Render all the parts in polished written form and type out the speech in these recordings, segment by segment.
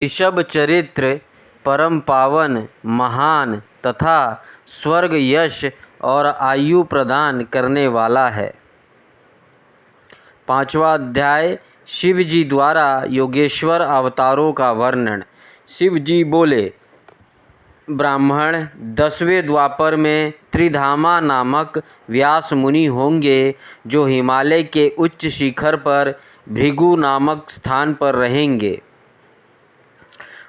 ऋषभ चरित्र परम पावन, महान तथा स्वर्ग, यश और आयु प्रदान करने वाला है। 5वां अध्याय शिव जी द्वारा योगेश्वर अवतारों का वर्णन। शिव जी बोले, ब्राह्मण, 10वें द्वापर में त्रिधामा नामक व्यास मुनि होंगे जो हिमालय के उच्च शिखर पर भृगु नामक स्थान पर रहेंगे।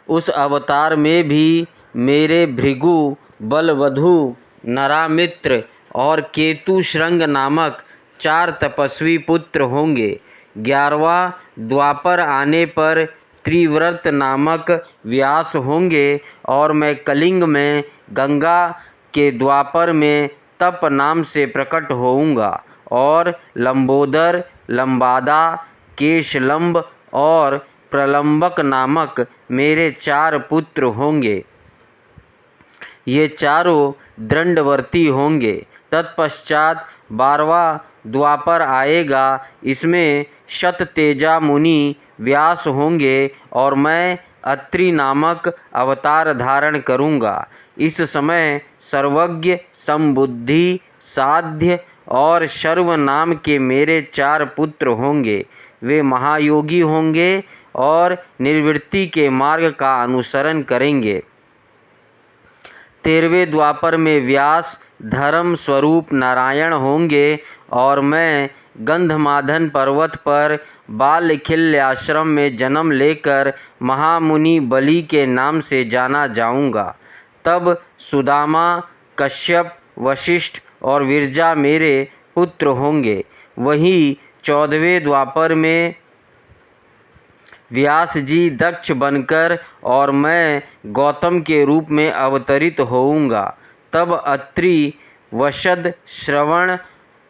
उस अवतार में भी मेरे भृगु, बलवधु, नरामित्र और केतु श्रृंग नामक 4 तपस्वी पुत्र होंगे। 11वां द्वापर आने पर त्रिव्रत नामक व्यास होंगे और मैं कलिंग में गंगा के द्वापर में तप नाम से प्रकट होऊंगा और लंबोदर, लंबादा, केशलंब और प्रलंबक नामक मेरे 4 पुत्र होंगे। ये चारों दंडवर्ती होंगे। तत्पश्चात 12वां द्वापर आएगा। इसमें शततेजा मुनि व्यास होंगे और मैं अत्रि नामक अवतार धारण करूँगा। इस समय सर्वज्ञ, समबुद्धि, साध्य और शर्व नाम के मेरे 4 पुत्र होंगे। वे महायोगी होंगे और निर्वृत्ति के मार्ग का अनुसरण करेंगे। 13वें द्वापर में व्यास धर्म स्वरूप नारायण होंगे और मैं गंधमादन पर्वत पर बालखिल्य आश्रम में जन्म लेकर महामुनि बलि के नाम से जाना जाऊंगा। तब सुदामा, कश्यप, वशिष्ठ और विरजा मेरे पुत्र होंगे। वहीं 14वें द्वापर में व्यास जी दक्ष बनकर और मैं गौतम के रूप में अवतरित होऊंगा। तब अत्रि, वशद, श्रवण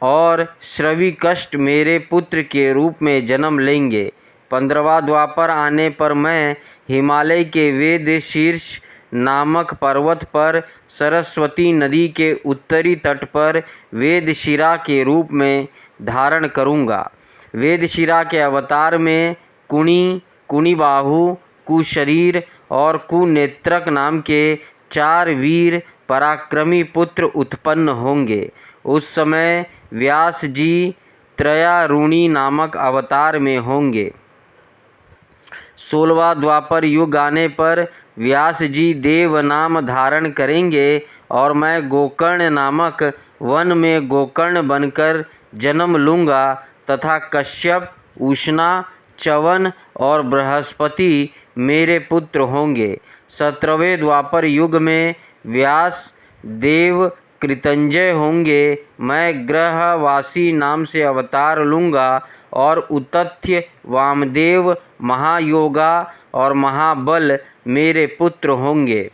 और श्रविकष्ट मेरे पुत्र के रूप में जन्म लेंगे। 15वां द्वापर आने पर मैं हिमालय के वेद शीर्ष नामक पर्वत पर सरस्वती नदी के उत्तरी तट पर वेदशिरा के रूप में धारण करूँगा। वेदशिरा के अवतार में कुणी, कुणिबाहु, कुशरीर और कुनेत्रक नाम के 4 वीर पराक्रमी पुत्र उत्पन्न होंगे। उस समय व्यास जी त्रयारुणी नामक अवतार में होंगे। 16वां द्वापर युग आने पर व्यास जी देव नाम धारण करेंगे और मैं गोकर्ण नामक वन में गोकर्ण बनकर जन्म लूँगा तथा कश्यप, उष्णा, च्यवन और बृहस्पति मेरे पुत्र होंगे। 17वें द्वापर युग में व्यास देव कृतंजय होंगे। मैं ग्रहवासी नाम से अवतार लूँगा और उतथ्य, वामदेव, महायोगा और महाबल मेरे पुत्र होंगे।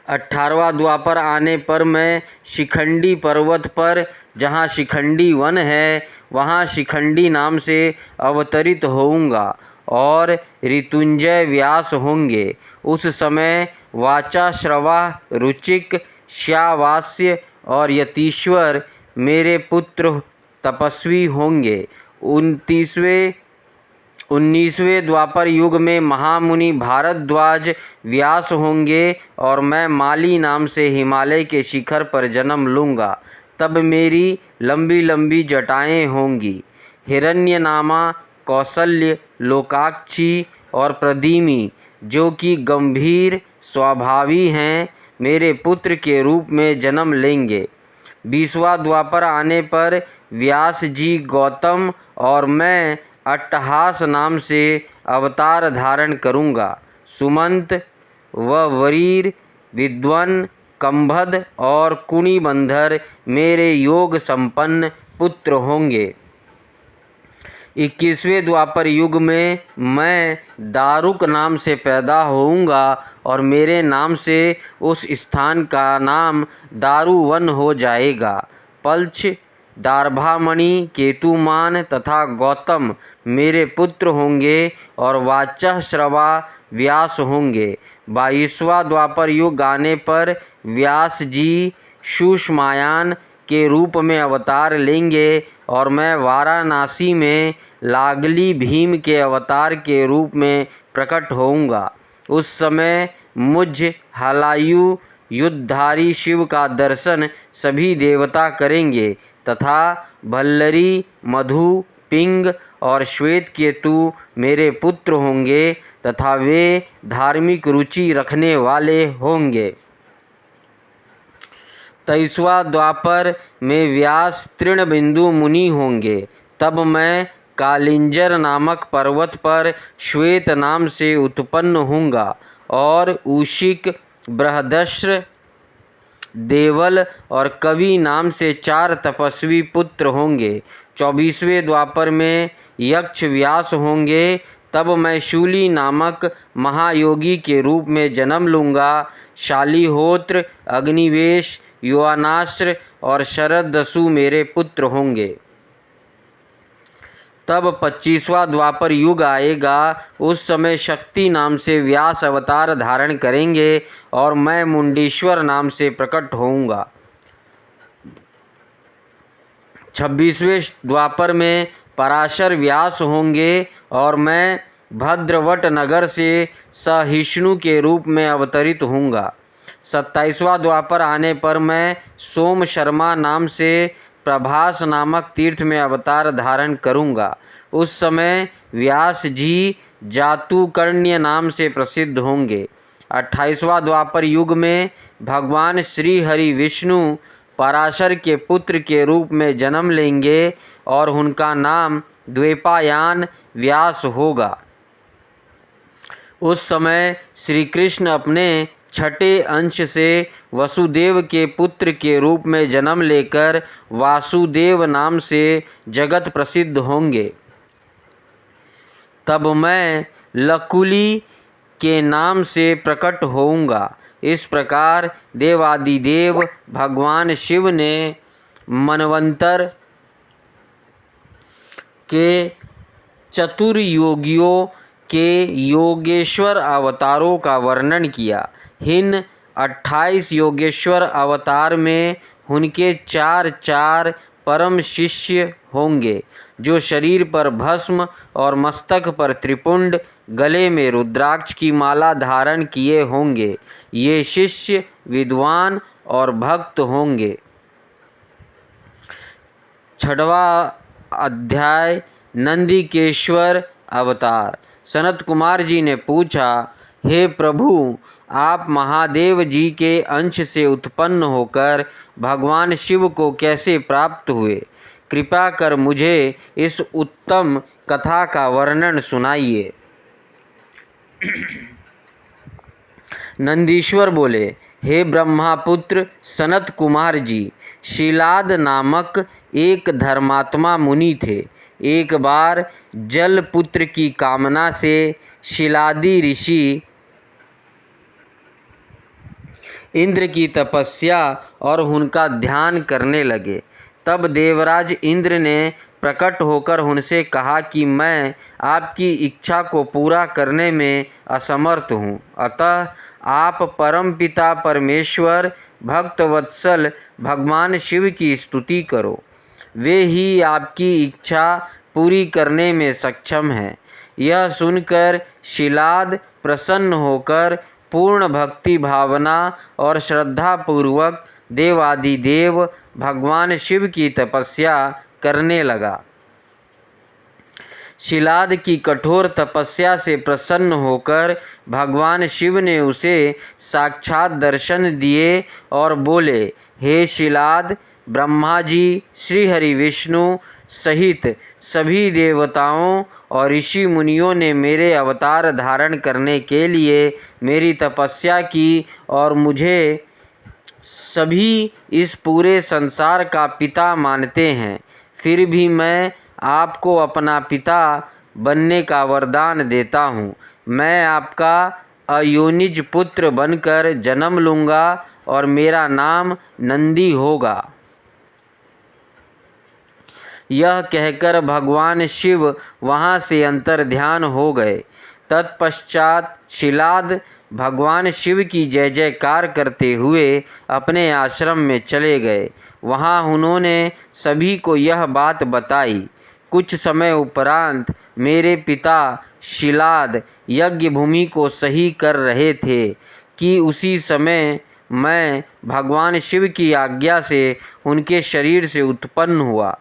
18वां द्वापर आने पर मैं शिखंडी पर्वत पर, जहाँ शिखंडी वन है, वहाँ शिखंडी नाम से अवतरित होऊंगा और ऋतुंजय व्यास होंगे। उस समय वाचा, श्रवा, रुचिक, श्यावास्य और यतीश्वर मेरे पुत्र तपस्वी होंगे। 19वें द्वापर युग में महामुनि भारद्वाज व्यास होंगे और मैं माली नाम से हिमालय के शिखर पर जन्म लूँगा। तब मेरी लंबी लंबी जटाएं होंगी। हिरण्यनामा, कौसल्य, लोकाक्षी और प्रदीमी, जो कि गंभीर स्वभावी हैं, मेरे पुत्र के रूप में जन्म लेंगे। 20वां द्वापर आने पर व्यास जी गौतम और मैं अट्टहास नाम से अवतार धारण करूँगा। सुमंत व वरीर, विद्वन, कंभद और कुणिबंधर मेरे योग संपन्न पुत्र होंगे। 21वें द्वापर युग में मैं दारुक नाम से पैदा होऊंगा और मेरे नाम से उस स्थान का नाम दारुवन हो जाएगा। पल्छ, दार्भामणि, केतुमान तथा गौतम मेरे पुत्र होंगे और वाचा, श्रवा, व्यास होंगे। 22वां द्वापर युग आने पर व्यास जी शुष्मायान, के रूप में अवतार लेंगे और मैं वाराणसी में लागली भीम के अवतार के रूप में प्रकट होऊंगा। उस समय मुझ हलायु युद्धधारी शिव का दर्शन सभी देवता करेंगे तथा भल्लरी, मधु, पिंग और श्वेत केतु मेरे पुत्र होंगे तथा वे धार्मिक रुचि रखने वाले होंगे। 23वां द्वापर में व्यास तृणबिंदु मुनि होंगे। तब मैं कालिंजर नामक पर्वत पर श्वेत नाम से उत्पन्न होऊंगा और ऊशिक, बृहदश्र, देवल और कवि नाम से 4 तपस्वी पुत्र होंगे। 24वें द्वापर में यक्ष व्यास होंगे। तब मैं शूली नामक महायोगी के रूप में जन्म लूँगा। शालिहोत्र, अग्निवेश, युवानाश्र और शरदसु मेरे पुत्र होंगे। तब 25वां द्वापर युग आएगा। उस समय शक्ति नाम से व्यास अवतार धारण करेंगे और मैं मुंडीश्वर नाम से प्रकट होऊंगा। 26वें द्वापर में पराशर व्यास होंगे और मैं भद्रवट नगर से सहिष्णु के रूप में अवतरित होऊंगा। 27वां द्वापर आने पर मैं सोम शर्मा नाम से प्रभास नामक तीर्थ में अवतार धारण करूंगा। उस समय व्यास जी जातुकर्ण्य नाम से प्रसिद्ध होंगे। 28वां द्वापर युग में भगवान श्री हरि विष्णु पराशर के पुत्र के रूप में जन्म लेंगे और उनका नाम द्वैपायन व्यास होगा। उस समय श्री कृष्ण अपने छठे अंश से वसुदेव के पुत्र के रूप में जन्म लेकर वासुदेव नाम से जगत प्रसिद्ध होंगे। तब मैं लकुली के नाम से प्रकट होऊंगा। इस प्रकार देवादिदेव भगवान शिव ने मनवंतर के चतुर्योगियों के योगेश्वर अवतारों का वर्णन किया। इन 28 योगेश्वर अवतार में उनके 4 परम शिष्य होंगे जो शरीर पर भस्म और मस्तक पर त्रिपुंड, गले में रुद्राक्ष की माला धारण किए होंगे। ये शिष्य विद्वान और भक्त होंगे। 6वां अध्याय नंदिकेश्वर अवतार। सनत कुमार जी ने पूछा, हे प्रभु, आप महादेव जी के अंश से उत्पन्न होकर भगवान शिव को कैसे प्राप्त हुए? कृपा कर मुझे इस उत्तम कथा का वर्णन सुनाइए। नंदीश्वर बोले, हे ब्रह्मापुत्र सनत कुमार जी, शीलाद नामक एक धर्मात्मा मुनि थे। एक बार जलपुत्र की कामना से शीलादि ऋषि इंद्र की तपस्या और उनका ध्यान करने लगे। तब देवराज इंद्र ने प्रकट होकर उनसे कहा कि मैं आपकी इच्छा को पूरा करने में असमर्थ हूँ, अतः आप परमपिता परमेश्वर भक्तवत्सल भगवान शिव की स्तुति करो। वे ही आपकी इच्छा पूरी करने में सक्षम हैं। यह सुनकर शीलाद प्रसन्न होकर पूर्ण भक्ति भावना और श्रद्धा पूर्वक देवादिदेव भगवान शिव की तपस्या करने लगा। शीलाद की कठोर तपस्या से प्रसन्न होकर भगवान शिव ने उसे साक्षात दर्शन दिए और बोले, हे शीलाद, ब्रह्मा जी, श्री हरि विष्णु सहित सभी देवताओं और ऋषि मुनियों ने मेरे अवतार धारण करने के लिए मेरी तपस्या की और मुझे सभी इस पूरे संसार का पिता मानते हैं। फिर भी मैं आपको अपना पिता बनने का वरदान देता हूँ। मैं आपका अयोनिज पुत्र बनकर जन्म लूँगा और मेरा नाम नंदी होगा। यह कहकर भगवान शिव वहाँ से अंतर्ध्यान हो गए। तत्पश्चात शिलाद भगवान शिव की जय जयकार करते हुए अपने आश्रम में चले गए। वहाँ उन्होंने सभी को यह बात बताई। कुछ समय उपरांत मेरे पिता शिलाद यज्ञ भूमि को सही कर रहे थे कि उसी समय मैं भगवान शिव की आज्ञा से उनके शरीर से उत्पन्न हुआ।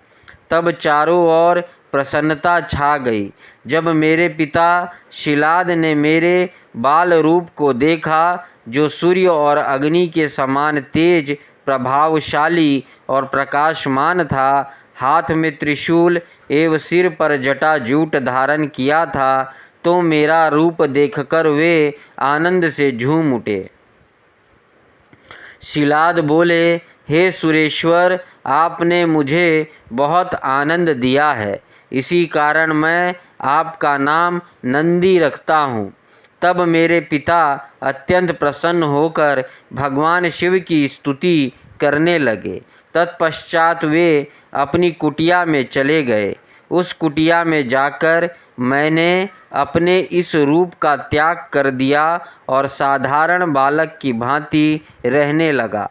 तब चारों ओर प्रसन्नता छा गई। जब मेरे पिता शिलाद ने मेरे बाल रूप को देखा, जो सूर्य और अग्नि के समान तेज, प्रभावशाली और प्रकाशमान था, हाथ में त्रिशूल एवं सिर पर जटाजूट धारण किया था, तो मेरा रूप देखकर वे आनंद से झूम उठे। शिलाद बोले, हे सुरेश्वर, आपने मुझे बहुत आनंद दिया है, इसी कारण मैं आपका नाम नंदी रखता हूँ। तब मेरे पिता अत्यंत प्रसन्न होकर भगवान शिव की स्तुति करने लगे। तत्पश्चात वे अपनी कुटिया में चले गए। उस कुटिया में जाकर मैंने अपने इस रूप का त्याग कर दिया और साधारण बालक की भांति रहने लगा।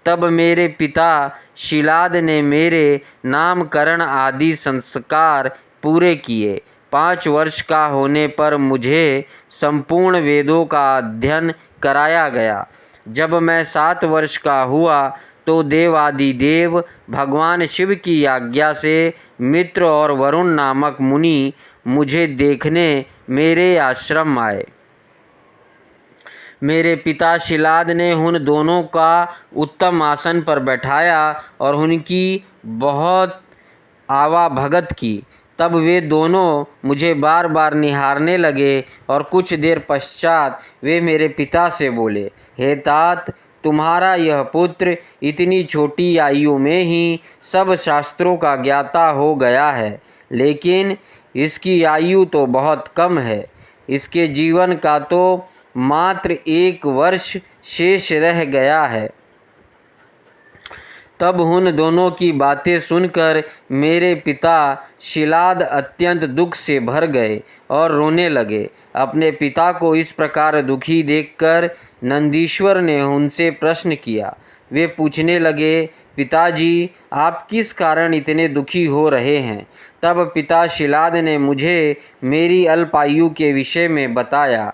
तब मेरे पिता शिलाद ने मेरे नामकरण आदि संस्कार पूरे किए। 5 वर्ष का होने पर मुझे संपूर्ण वेदों का अध्ययन कराया गया। जब मैं 7 वर्ष का हुआ तो देवादिदेव भगवान शिव की आज्ञा से मित्र और वरुण नामक मुनि मुझे देखने मेरे आश्रम आए। मेरे पिता शिलाद ने उन दोनों का उत्तम आसन पर बैठाया और उनकी बहुत आवाभगत की। तब वे दोनों मुझे बार बार निहारने लगे और कुछ देर पश्चात वे मेरे पिता से बोले, हे तात, तुम्हारा यह पुत्र इतनी छोटी आयु में ही सब शास्त्रों का ज्ञाता हो गया है, लेकिन इसकी आयु तो बहुत कम है। इसके जीवन का तो मात्र 1 वर्ष शेष रह गया है। तब उन दोनों की बातें सुनकर मेरे पिता शिलाद अत्यंत दुख से भर गए और रोने लगे। अपने पिता को इस प्रकार दुखी देखकर नंदीश्वर ने उनसे प्रश्न किया। वे पूछने लगे, पिताजी, आप किस कारण इतने दुखी हो रहे हैं? तब पिता शिलाद ने मुझे मेरी अल्पायु के विषय में बताया।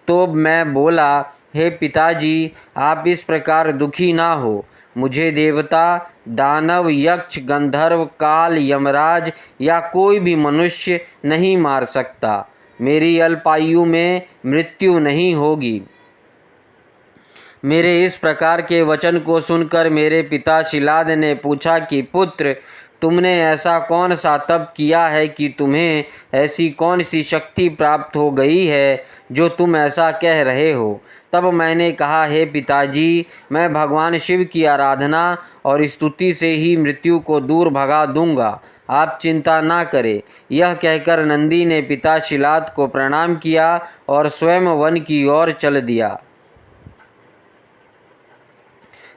तो मैं बोला, हे पिताजी, आप इस प्रकार दुखी ना हो। मुझे देवता, दानव, यक्ष, गंधर्व, काल, यमराज या कोई भी मनुष्य नहीं मार सकता। मेरी अल्पायु में मृत्यु नहीं होगी। मेरे इस प्रकार के वचन को सुनकर मेरे पिता शिलाद ने पूछा कि पुत्र, तुमने ऐसा कौन सा तप किया है कि तुम्हें ऐसी कौन सी शक्ति प्राप्त हो गई है जो तुम ऐसा कह रहे हो? तब मैंने कहा, हे पिताजी, मैं भगवान शिव की आराधना और स्तुति से ही मृत्यु को दूर भगा दूंगा, आप चिंता ना करें। यह कहकर नंदी ने पिता शिलाद को प्रणाम किया और स्वयं वन की ओर चल दिया।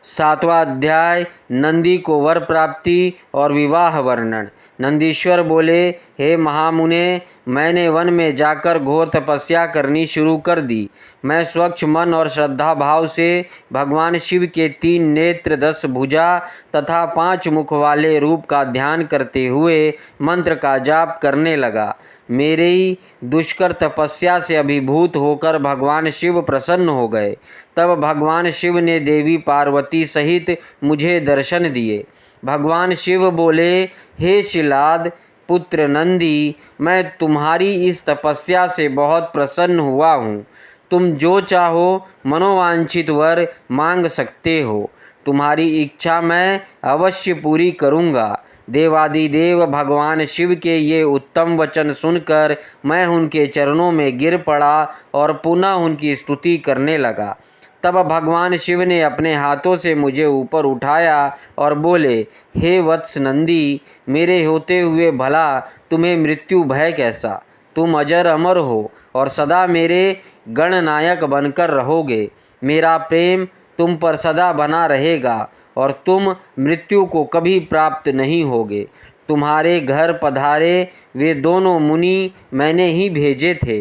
7वां अध्याय, नंदी को वर प्राप्ति और विवाह वर्णन। नंदीश्वर बोले, हे महामुने, मैंने वन में जाकर घोर तपस्या करनी शुरू कर दी। मैं स्वच्छ मन और श्रद्धा भाव से भगवान शिव के 3 नेत्र, 10 भुजा तथा 5 मुख वाले रूप का ध्यान करते हुए मंत्र का जाप करने लगा। मेरी दुष्कर तपस्या से अभिभूत होकर भगवान शिव प्रसन्न हो गए। तब भगवान शिव ने देवी पार्वती सहित मुझे दर्शन दिए। भगवान शिव बोले, हे शिलाद पुत्र नंदी, मैं तुम्हारी इस तपस्या से बहुत प्रसन्न हुआ हूँ। तुम जो चाहो मनोवांछित वर मांग सकते हो। तुम्हारी इच्छा मैं अवश्य पूरी करूँगा। देवादिदेव भगवान शिव के ये उत्तम वचन सुनकर मैं उनके चरणों में गिर पड़ा और पुनः उनकी स्तुति करने लगा। तब भगवान शिव ने अपने हाथों से मुझे ऊपर उठाया और बोले, हे वत्स नंदी, मेरे होते हुए भला तुम्हें मृत्यु भय कैसा? तुम अजर अमर हो और सदा मेरे गणनायक बनकर रहोगे। मेरा प्रेम तुम पर सदा बना रहेगा और तुम मृत्यु को कभी प्राप्त नहीं होगे। तुम्हारे घर पधारे वे दोनों मुनि मैंने ही भेजे थे।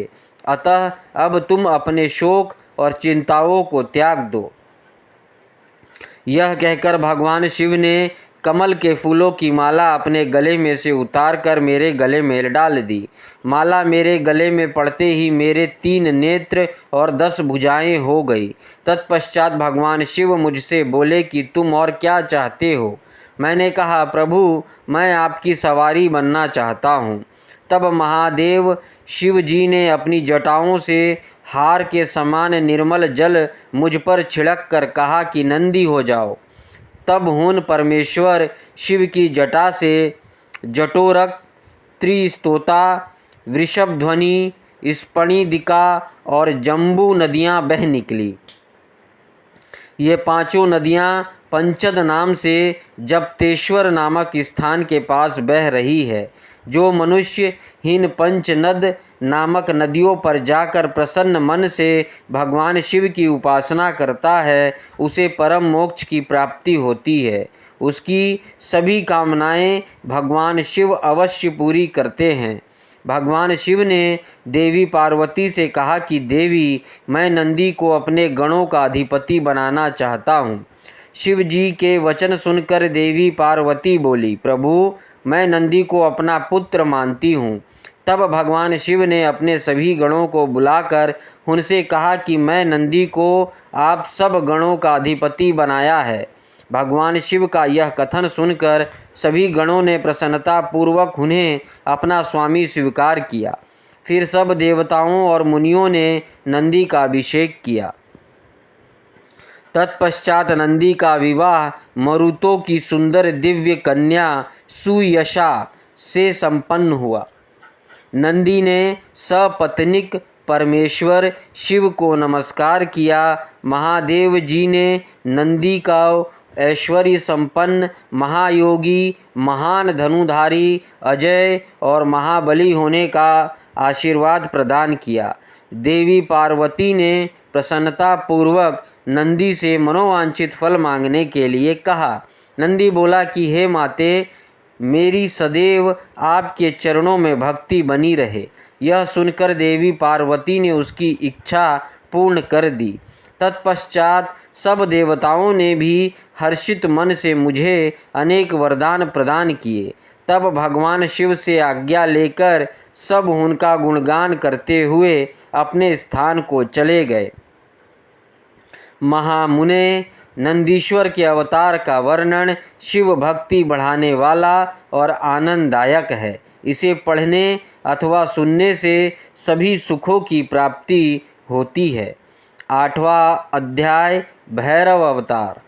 अतः अब तुम अपने शोक और चिंताओं को त्याग दो। यह कहकर भगवान शिव ने कमल के फूलों की माला अपने गले में से उतारकर मेरे गले में डाल दी। माला मेरे गले में पड़ते ही मेरे 3 नेत्र और 10 भुजाएं हो गई। तत्पश्चात भगवान शिव मुझसे बोले कि तुम और क्या चाहते हो। मैंने कहा, प्रभु, मैं आपकी सवारी बनना चाहता हूँ। तब महादेव शिव जी ने अपनी जटाओं से हार के समान निर्मल जल मुझ पर छिड़क कर कहा कि नंदी हो जाओ। तब होन परमेश्वर शिव की जटा से जटोरक, त्रिस्तोता, वृषभध्वनि, स्पणिदिका और जम्बू नदियाँ बह निकली। ये 5 नदियाँ पंचद नाम से जप्तेश्वर नामक स्थान के पास बह रही है। जो मनुष्य इन 5 नद नामक नदियों पर जाकर प्रसन्न मन से भगवान शिव की उपासना करता है, उसे परम मोक्ष की प्राप्ति होती है। उसकी सभी कामनाएं भगवान शिव अवश्य पूरी करते हैं। भगवान शिव ने देवी पार्वती से कहा कि देवी, मैं नंदी को अपने गणों का अधिपति बनाना चाहता हूँ। शिव जी के वचन सुनकर देवी पार्वती बोली, प्रभु, मैं नंदी को अपना पुत्र मानती हूँ। तब भगवान शिव ने अपने सभी गणों को बुलाकर उनसे कहा कि मैं नंदी को आप सब गणों का अधिपति बनाया है। भगवान शिव का यह कथन सुनकर सभी गणों ने प्रसन्नता पूर्वक उन्हें अपना स्वामी स्वीकार किया। फिर सब देवताओं और मुनियों ने नंदी का अभिषेक किया। तत्पश्चात नंदी का विवाह मरुतों की सुंदर दिव्य कन्या सुयशा से संपन्न हुआ। नंदी ने सपत्नीक परमेश्वर शिव को नमस्कार किया। महादेव जी ने नंदी का ऐश्वर्य संपन्न, महायोगी, महान धनुधारी, अजय और महाबली होने का आशीर्वाद प्रदान किया। देवी पार्वती ने प्रसन्नता पूर्वक नंदी से मनोवांछित फल मांगने के लिए कहा। नंदी बोला कि हे माते, मेरी सदैव आपके चरणों में भक्ति बनी रहे। यह सुनकर देवी पार्वती ने उसकी इच्छा पूर्ण कर दी। तत्पश्चात सब देवताओं ने भी हर्षित मन से मुझे अनेक वरदान प्रदान किए। तब भगवान शिव से आज्ञा लेकर सब उनका गुणगान करते हुए अपने स्थान को चले गए। महामुने, नंदीश्वर के अवतार का वर्णन शिव भक्ति बढ़ाने वाला और आनंददायक है। इसे पढ़ने अथवा सुनने से सभी सुखों की प्राप्ति होती है। 8वां अध्याय भैरव अवतार।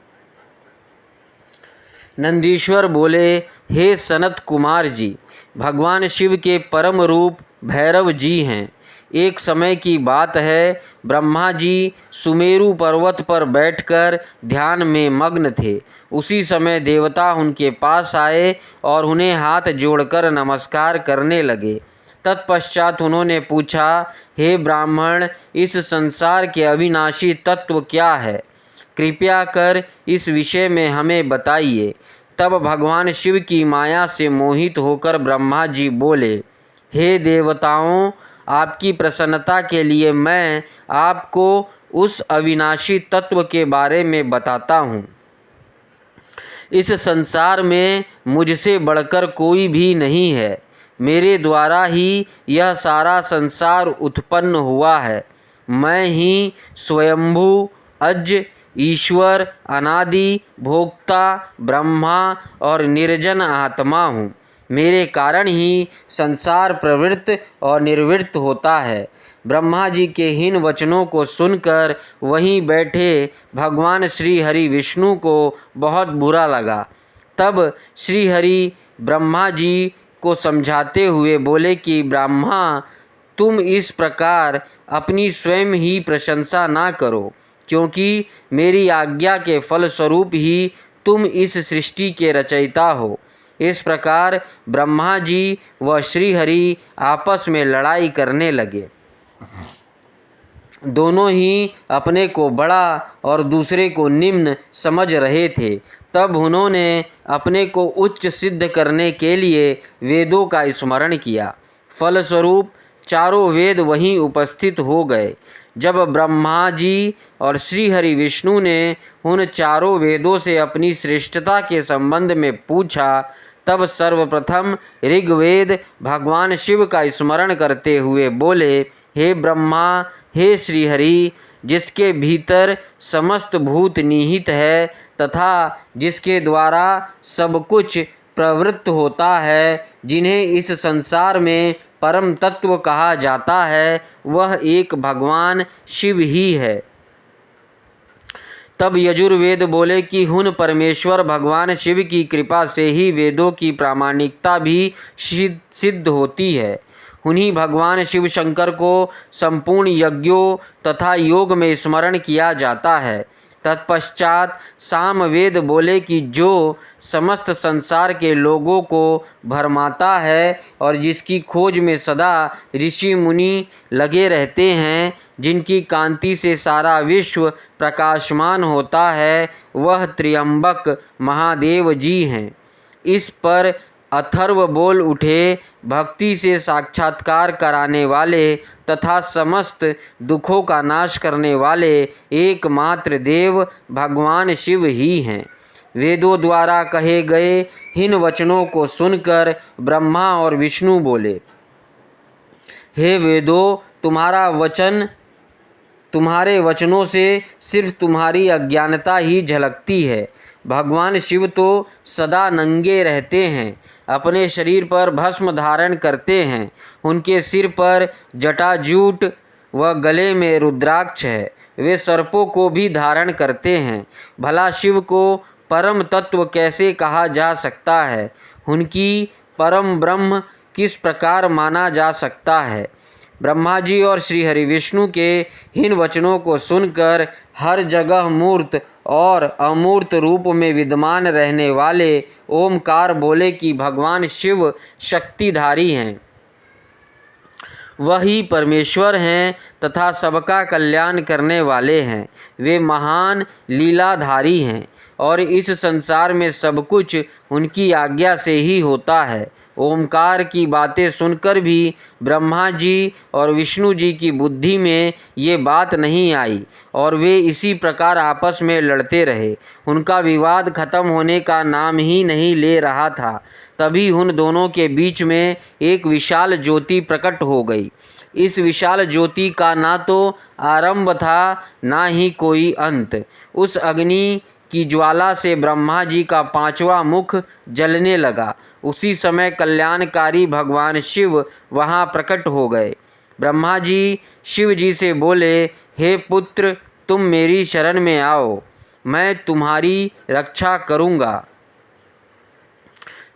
नंदीश्वर बोले, हे सनत कुमार जी, भगवान शिव के परम रूप भैरव जी हैं। एक समय की बात है, ब्रह्मा जी सुमेरु पर्वत पर बैठकर ध्यान में मग्न थे। उसी समय देवता उनके पास आए और उन्हें हाथ जोड़कर नमस्कार करने लगे। तत्पश्चात उन्होंने पूछा, हे ब्राह्मण, इस संसार के अविनाशी तत्व क्या है? कृपया कर इस विषय में हमें बताइए। तब भगवान शिव की माया से मोहित होकर ब्रह्मा जी बोले, हे देवताओं, आपकी प्रसन्नता के लिए मैं आपको उस अविनाशी तत्व के बारे में बताता हूँ। इस संसार में मुझसे बढ़कर कोई भी नहीं है। मेरे द्वारा ही यह सारा संसार उत्पन्न हुआ है। मैं ही स्वयंभू, अज, ईश्वर, अनादि, भोक्ता, ब्रह्मा और निर्जन आत्मा हूँ। मेरे कारण ही संसार प्रवृत्त और निर्वृत्त होता है। ब्रह्मा जी के इन वचनों को सुनकर वहीं बैठे भगवान श्री हरि विष्णु को बहुत बुरा लगा। तब श्री हरि ब्रह्मा जी को समझाते हुए बोले कि ब्रह्मा, तुम इस प्रकार अपनी स्वयं ही प्रशंसा ना करो, क्योंकि मेरी आज्ञा के फलस्वरूप ही तुम इस सृष्टि के रचयिता हो। इस प्रकार ब्रह्मा जी व श्रीहरि आपस में लड़ाई करने लगे। दोनों ही अपने को बड़ा और दूसरे को निम्न समझ रहे थे। तब उन्होंने अपने को उच्च सिद्ध करने के लिए वेदों का स्मरण किया। फलस्वरूप चारों वेद वहीं उपस्थित हो गए। जब ब्रह्मा जी और श्री हरि विष्णु ने उन चारों वेदों से अपनी श्रेष्ठता के संबंध में पूछा, तब सर्वप्रथम ऋग्वेद भगवान शिव का स्मरण करते हुए बोले, हे ब्रह्मा, हे श्रीहरि, जिसके भीतर समस्त भूत निहित है तथा जिसके द्वारा सब कुछ प्रवृत्त होता है, जिन्हें इस संसार में परम तत्व कहा जाता है, वह एक भगवान शिव ही है। तब यजुर्वेद बोले कि उन परमेश्वर भगवान शिव की कृपा से ही वेदों की प्रामाणिकता भी सिद्ध होती है। उन्हीं भगवान शिव शंकर को संपूर्ण यज्ञों तथा योग में स्मरण किया जाता है। तत्पश्चात सामवेद बोले कि जो समस्त संसार के लोगों को भरमाता है और जिसकी खोज में सदा ऋषि मुनि लगे रहते हैं, जिनकी कांति से सारा विश्व प्रकाशमान होता है, वह त्र्यंबक महादेव जी हैं। इस पर अथर्व बोल उठे, भक्ति से साक्षात्कार कराने वाले तथा समस्त दुखों का नाश करने वाले एकमात्र देव भगवान शिव ही हैं। वेदों द्वारा कहे गए इन वचनों को सुनकर ब्रह्मा और विष्णु बोले, हे वेदों, तुम्हारे वचनों से सिर्फ तुम्हारी अज्ञानता ही झलकती है। भगवान शिव तो सदा नंगे रहते हैं, अपने शरीर पर भस्म धारण करते हैं, उनके सिर पर जटाजूट व गले में रुद्राक्ष है, वे सर्पों को भी धारण करते हैं। भला शिव को परम तत्व कैसे कहा जा सकता है? उनकी परम ब्रह्म किस प्रकार माना जा सकता है? ब्रह्मा जी और श्री हरि विष्णु के इन वचनों को सुनकर हर जगह मूर्त और अमूर्त रूप में विद्यमान रहने वाले ओमकार बोले कि भगवान शिव शक्तिधारी हैं, वही परमेश्वर हैं तथा सबका कल्याण करने वाले हैं। वे महान लीलाधारी हैं और इस संसार में सब कुछ उनकी आज्ञा से ही होता है। ओमकार की बातें सुनकर भी ब्रह्मा जी और विष्णु जी की बुद्धि में ये बात नहीं आई और वे इसी प्रकार आपस में लड़ते रहे। उनका विवाद खत्म होने का नाम ही नहीं ले रहा था। तभी उन दोनों के बीच में एक विशाल ज्योति प्रकट हो गई। इस विशाल ज्योति का ना तो आरंभ था ना ही कोई अंत। उस अग्नि की ज्वाला से ब्रह्मा जी का पांचवा मुख जलने लगा। उसी समय कल्याणकारी भगवान शिव वहाँ प्रकट हो गए। ब्रह्मा जी शिव जी से बोले, हे पुत्र, तुम मेरी शरण में आओ, मैं तुम्हारी रक्षा करूँगा।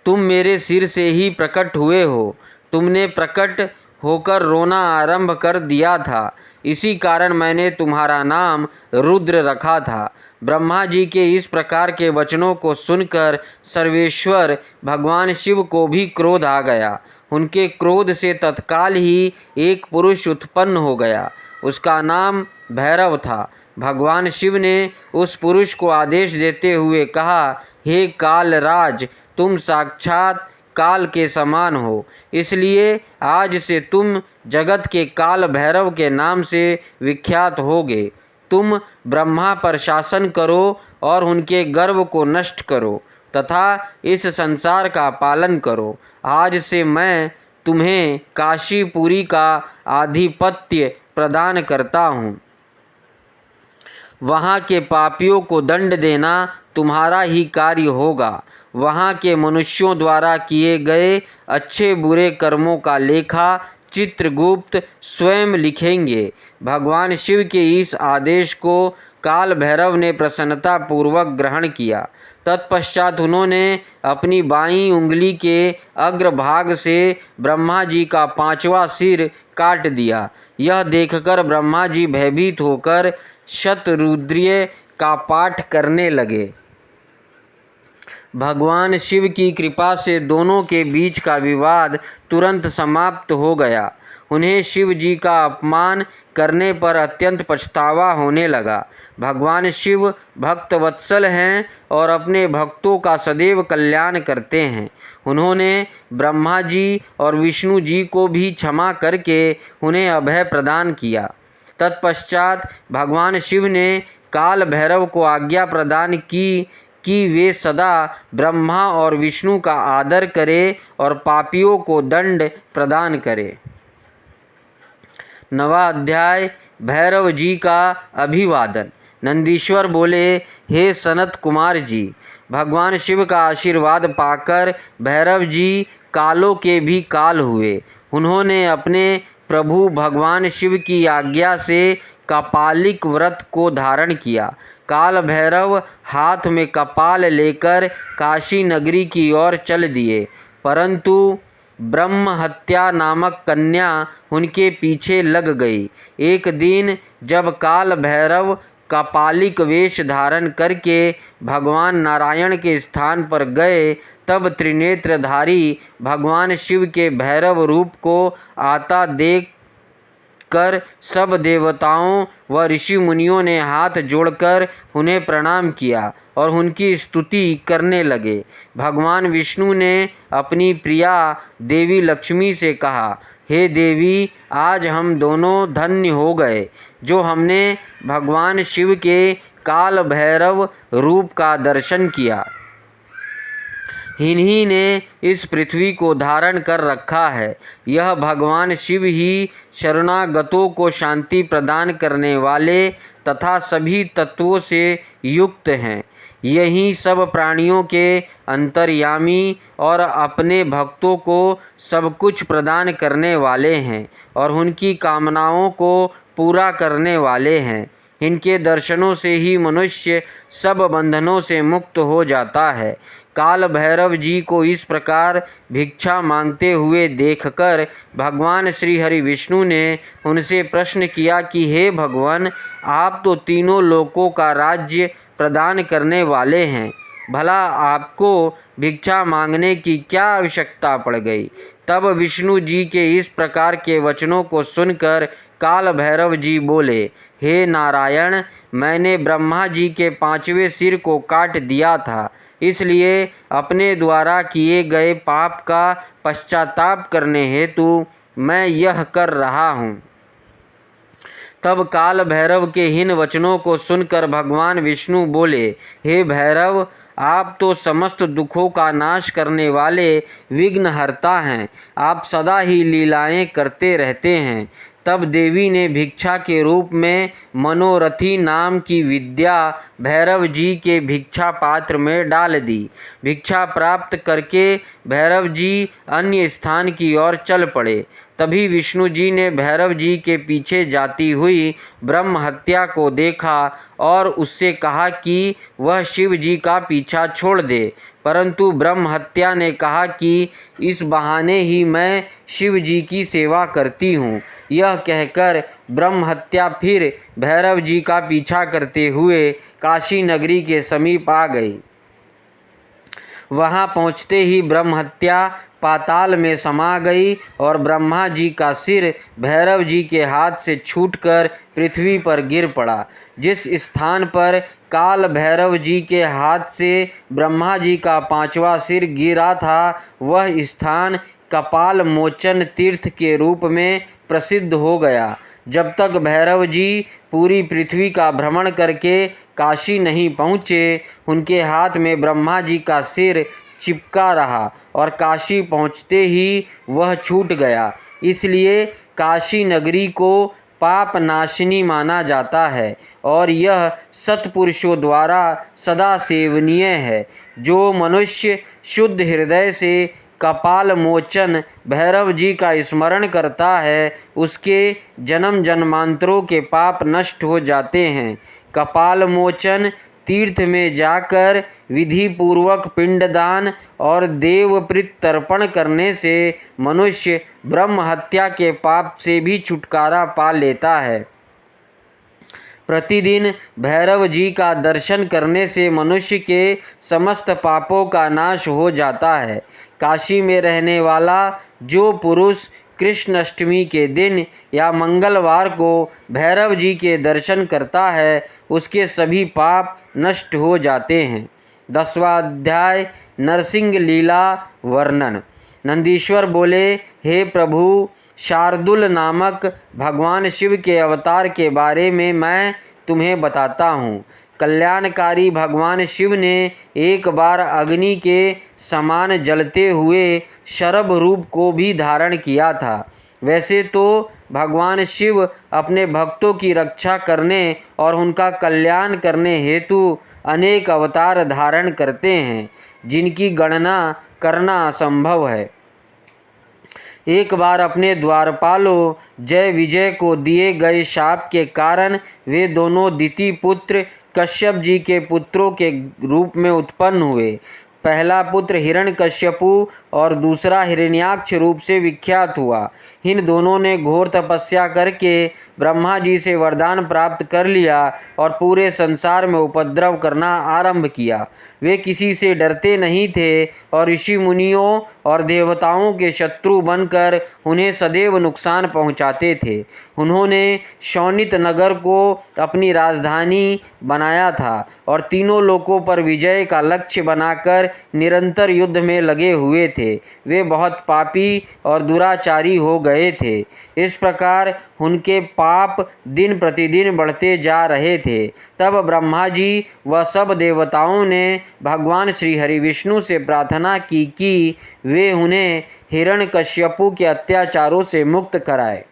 तुम मेरे सिर से ही प्रकट हुए हो। तुमने प्रकट होकर रोना आरंभ कर दिया था, इसी कारण मैंने तुम्हारा नाम रुद्र रखा था। ब्रह्मा जी के इस प्रकार के वचनों को सुनकर सर्वेश्वर भगवान शिव को भी क्रोध आ गया। उनके क्रोध से तत्काल ही एक पुरुष उत्पन्न हो गया। उसका नाम भैरव था। भगवान शिव ने उस पुरुष को आदेश देते हुए कहा, हे कालराज, तुम साक्षात काल के समान हो, इसलिए आज से तुम जगत के काल भैरव के नाम से विख्यात होगे। तुम ब्रह्मा पर शासन करो और उनके गर्व को नष्ट करो तथा इस संसार का पालन करो। आज से मैं तुम्हें काशीपुरी का आधिपत्य प्रदान करता हूँ। वहाँ के पापियों को दंड देना तुम्हारा ही कार्य होगा। वहाँ के मनुष्यों द्वारा किए गए अच्छे बुरे कर्मों का लेखा चित्रगुप्त स्वयं लिखेंगे। भगवान शिव के इस आदेश को काल भैरव ने प्रसन्नता पूर्वक ग्रहण किया। तत्पश्चात उन्होंने अपनी बाईं उंगली के अग्रभाग से ब्रह्मा जी का पांचवा सिर काट दिया। यह देखकर ब्रह्मा जी भयभीत होकर शतरुद्रीय का पाठ करने लगे। भगवान शिव की कृपा से दोनों के बीच का विवाद तुरंत समाप्त हो गया। उन्हें शिव जी का अपमान करने पर अत्यंत पछतावा होने लगा। भगवान शिव भक्त वत्सल हैं और अपने भक्तों का सदैव कल्याण करते हैं। उन्होंने ब्रह्मा जी और विष्णु जी को भी क्षमा करके उन्हें अभय प्रदान किया। तत्पश्चात भगवान शिव ने काल भैरव को आज्ञा प्रदान की कि वे सदा ब्रह्मा और विष्णु का आदर करें और पापियों को दंड प्रदान करें। 9वां अध्याय भैरव जी का अभिवादन। नंदीश्वर बोले, हे सनत कुमार जी, भगवान शिव का आशीर्वाद पाकर भैरव जी कालों के भी काल हुए। उन्होंने अपने प्रभु भगवान शिव की आज्ञा से कपालिक व्रत को धारण किया। काल भैरव हाथ में कपाल लेकर काशी नगरी की ओर चल दिए, परंतु ब्रह्म हत्या नामक कन्या उनके पीछे लग गई। एक दिन जब काल भैरव कपालिक वेश धारण करके भगवान नारायण के स्थान पर गए, तब त्रिनेत्रधारी भगवान शिव के भैरव रूप को आता देख कर सब देवताओं व ऋषि मुनियों ने हाथ जोड़कर उन्हें प्रणाम किया और उनकी स्तुति करने लगे। भगवान विष्णु ने अपनी प्रिया देवी लक्ष्मी से कहा, हे देवी, आज हम दोनों धन्य हो गए जो हमने भगवान शिव के काल भैरव रूप का दर्शन किया। इन्हीं ने इस पृथ्वी को धारण कर रखा है। यह भगवान शिव ही शरणागतों को शांति प्रदान करने वाले तथा सभी तत्वों से युक्त हैं। यही सब प्राणियों के अंतर्यामी और अपने भक्तों को सब कुछ प्रदान करने वाले हैं और उनकी कामनाओं को पूरा करने वाले हैं। इनके दर्शनों से ही मनुष्य सब बंधनों से मुक्त हो जाता है। काल भैरव जी को इस प्रकार भिक्षा मांगते हुए देखकर भगवान श्री हरि विष्णु ने उनसे प्रश्न किया कि हे भगवान, आप तो तीनों लोकों का राज्य प्रदान करने वाले हैं, भला आपको भिक्षा मांगने की क्या आवश्यकता पड़ गई। तब विष्णु जी के इस प्रकार के वचनों को सुनकर काल भैरव जी बोले, हे नारायण, मैंने ब्रह्मा जी के 5वें सिर को काट दिया था, इसलिए अपने द्वारा किए गए पाप का पश्चाताप करने हेतु मैं यह कर रहा हूँ। तब काल भैरव के इन वचनों को सुनकर भगवान विष्णु बोले, हे भैरव, आप तो समस्त दुखों का नाश करने वाले विघ्नहर्ता हैं। आप सदा ही लीलाएं करते रहते हैं। तब देवी ने भिक्षा के रूप में मनोरथी नाम की विद्या भैरव जी के भिक्षा पात्र में डाल दी। भिक्षा प्राप्त करके भैरव जी अन्य स्थान की ओर चल पड़े। तभी विष्णु जी ने भैरव जी के पीछे जाती हुई ब्रह्म हत्या को देखा और उससे कहा कि वह शिव जी का पीछा छोड़ दे, परंतु ब्रह्म हत्या ने कहा कि इस बहाने ही मैं शिव जी की सेवा करती हूँ। यह कहकर ब्रह्म हत्या फिर भैरव जी का पीछा करते हुए काशी नगरी के समीप आ गई। वहां पहुंचते ही ब्रह्म हत्या पाताल में समा गई और ब्रह्मा जी का सिर भैरव जी के हाथ से छूटकर पृथ्वी पर गिर पड़ा। जिस स्थान पर काल भैरव जी के हाथ से ब्रह्मा जी का 5वां सिर गिरा था, वह स्थान कपाल मोचन तीर्थ के रूप में प्रसिद्ध हो गया। जब तक भैरव जी पूरी पृथ्वी का भ्रमण करके काशी नहीं पहुँचे, उनके हाथ में ब्रह्मा जी का सिर चिपका रहा और काशी पहुँचते ही वह छूट गया। इसलिए काशी नगरी को पाप नाशिनी माना जाता है और यह सत्पुरुषों द्वारा सदा सेवनीय है। जो मनुष्य शुद्ध हृदय से कपाल मोचन भैरव जी का स्मरण करता है, उसके जन्म जन्मांतरों के पाप नष्ट हो जाते हैं। कपाल मोचन तीर्थ में जाकर विधि पूर्वक पिंडदान और देवप्रीत तर्पण करने से मनुष्य ब्रह्म हत्या के पाप से भी छुटकारा पा लेता है। प्रतिदिन भैरव जी का दर्शन करने से मनुष्य के समस्त पापों का नाश हो जाता है। काशी में रहने वाला जो पुरुष कृष्ण अष्टमी के दिन या मंगलवार को भैरव जी के दर्शन करता है उसके सभी पाप नष्ट हो जाते हैं। 10वां अध्याय नरसिंह लीला वर्णन। नंदीश्वर बोले, हे प्रभु, शार्दुल नामक भगवान शिव के अवतार के बारे में मैं तुम्हें बताता हूँ। कल्याणकारी भगवान शिव ने एक बार अग्नि के समान जलते हुए शरभ रूप को भी धारण किया था। वैसे तो भगवान शिव अपने भक्तों की रक्षा करने और उनका कल्याण करने हेतु अनेक अवतार धारण करते हैं, जिनकी गणना करना असंभव है। एक बार अपने द्वारपालों जय विजय को दिए गए शाप के कारण वे दोनों दिति पुत्र कश्यप जी के पुत्रों के रूप में उत्पन्न हुए। पहला पुत्र हिरण्यकश्यपु और दूसरा हिरण्याक्ष रूप से विख्यात हुआ। इन दोनों ने घोर तपस्या करके ब्रह्मा जी से वरदान प्राप्त कर लिया और पूरे संसार में उपद्रव करना आरंभ किया। वे किसी से डरते नहीं थे और ऋषि मुनियों और देवताओं के शत्रु बनकर उन्हें सदैव नुकसान पहुंचाते थे। उन्होंने शौनित नगर को अपनी राजधानी बनाया था और तीनों लोकों पर विजय का लक्ष्य बनाकर निरंतर युद्ध में लगे हुए थे। वे बहुत पापी और दुराचारी हो गए थे। इस प्रकार उनके पाप दिन प्रतिदिन बढ़ते जा रहे थे। तब ब्रह्मा जी व सब देवताओं ने भगवान श्री हरि विष्णु से प्रार्थना की कि वे उन्हें हिरण्यकश्यपु के अत्याचारों से मुक्त कराए।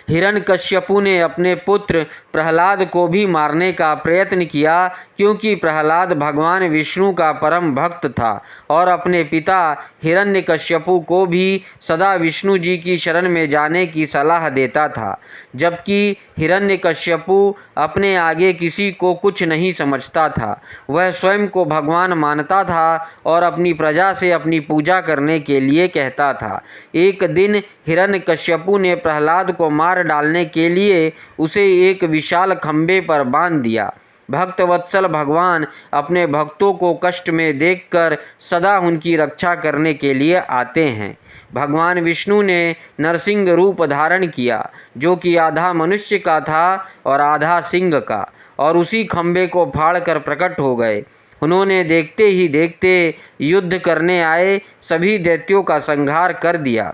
हिरण्यकश्यपु ने अपने पुत्र प्रहलाद को भी मारने का प्रयत्न किया, क्योंकि प्रहलाद भगवान विष्णु का परम भक्त था और अपने पिता हिरण्यकश्यपु को भी सदा विष्णु जी की शरण में जाने की सलाह देता था। जबकि हिरण्यकश्यपु अपने आगे किसी को कुछ नहीं समझता था। वह स्वयं को भगवान मानता था और अपनी प्रजा से अपनी पूजा करने के लिए कहता था। एक दिन हिरण्यकश्यपु ने प्रहलाद को मार डालने के लिए उसे एक विशाल खंभे पर बांध दिया। भक्तवत्सल भगवान अपने भक्तों को कष्ट में देखकर सदा उनकी रक्षा करने के लिए आते हैं। भगवान विष्णु ने नरसिंह रूप धारण किया, जो कि आधा मनुष्य का था और आधा सिंह का, और उसी खंभे को फाड़कर प्रकट हो गए। उन्होंने देखते ही देखते युद्ध करने आए सभी दैत्यों का संहार कर दिया।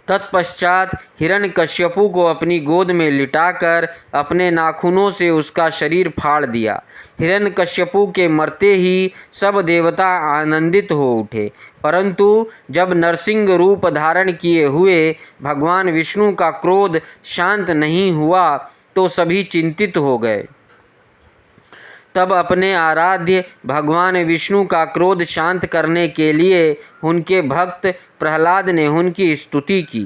तत्पश्चात हिरण्यकश्यपु को अपनी गोद में लिटाकर अपने नाखूनों से उसका शरीर फाड़ दिया। हिरण्यकश्यपु के मरते ही सब देवता आनंदित हो उठे, परंतु जब नरसिंह रूप धारण किए हुए भगवान विष्णु का क्रोध शांत नहीं हुआ तो सभी चिंतित हो गए। तब अपने आराध्य भगवान विष्णु का क्रोध शांत करने के लिए उनके भक्त प्रहलाद ने उनकी स्तुति की।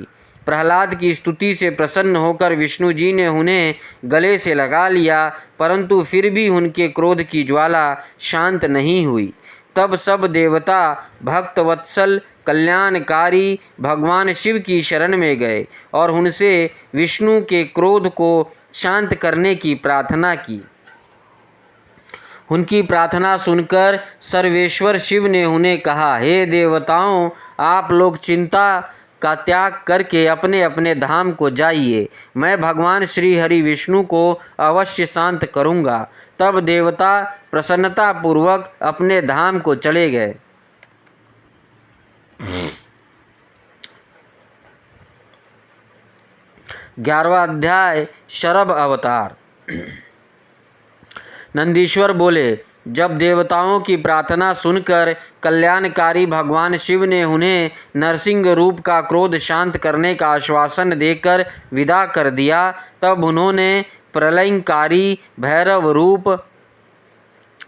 प्रहलाद की स्तुति से प्रसन्न होकर विष्णु जी ने उन्हें गले से लगा लिया, परंतु फिर भी उनके क्रोध की ज्वाला शांत नहीं हुई। तब सब देवता भक्तवत्सल कल्याणकारी भगवान शिव की शरण में गए और उनसे विष्णु के क्रोध को शांत करने की प्रार्थना की। उनकी प्रार्थना सुनकर सर्वेश्वर शिव ने उन्हें कहा, हे देवताओं, आप लोग चिंता का त्याग करके अपने अपने धाम को जाइए। मैं भगवान श्री हरि विष्णु को अवश्य शांत करूँगा। तब देवता प्रसन्नतापूर्वक अपने धाम को चले गए। 11वां अध्याय शरभ अवतार। नंदीश्वर बोले, जब देवताओं की प्रार्थना सुनकर कल्याणकारी भगवान शिव ने उन्हें नरसिंह रूप का क्रोध शांत करने का आश्वासन देकर विदा कर दिया, तब उन्होंने प्रलयंकारी भैरव रूप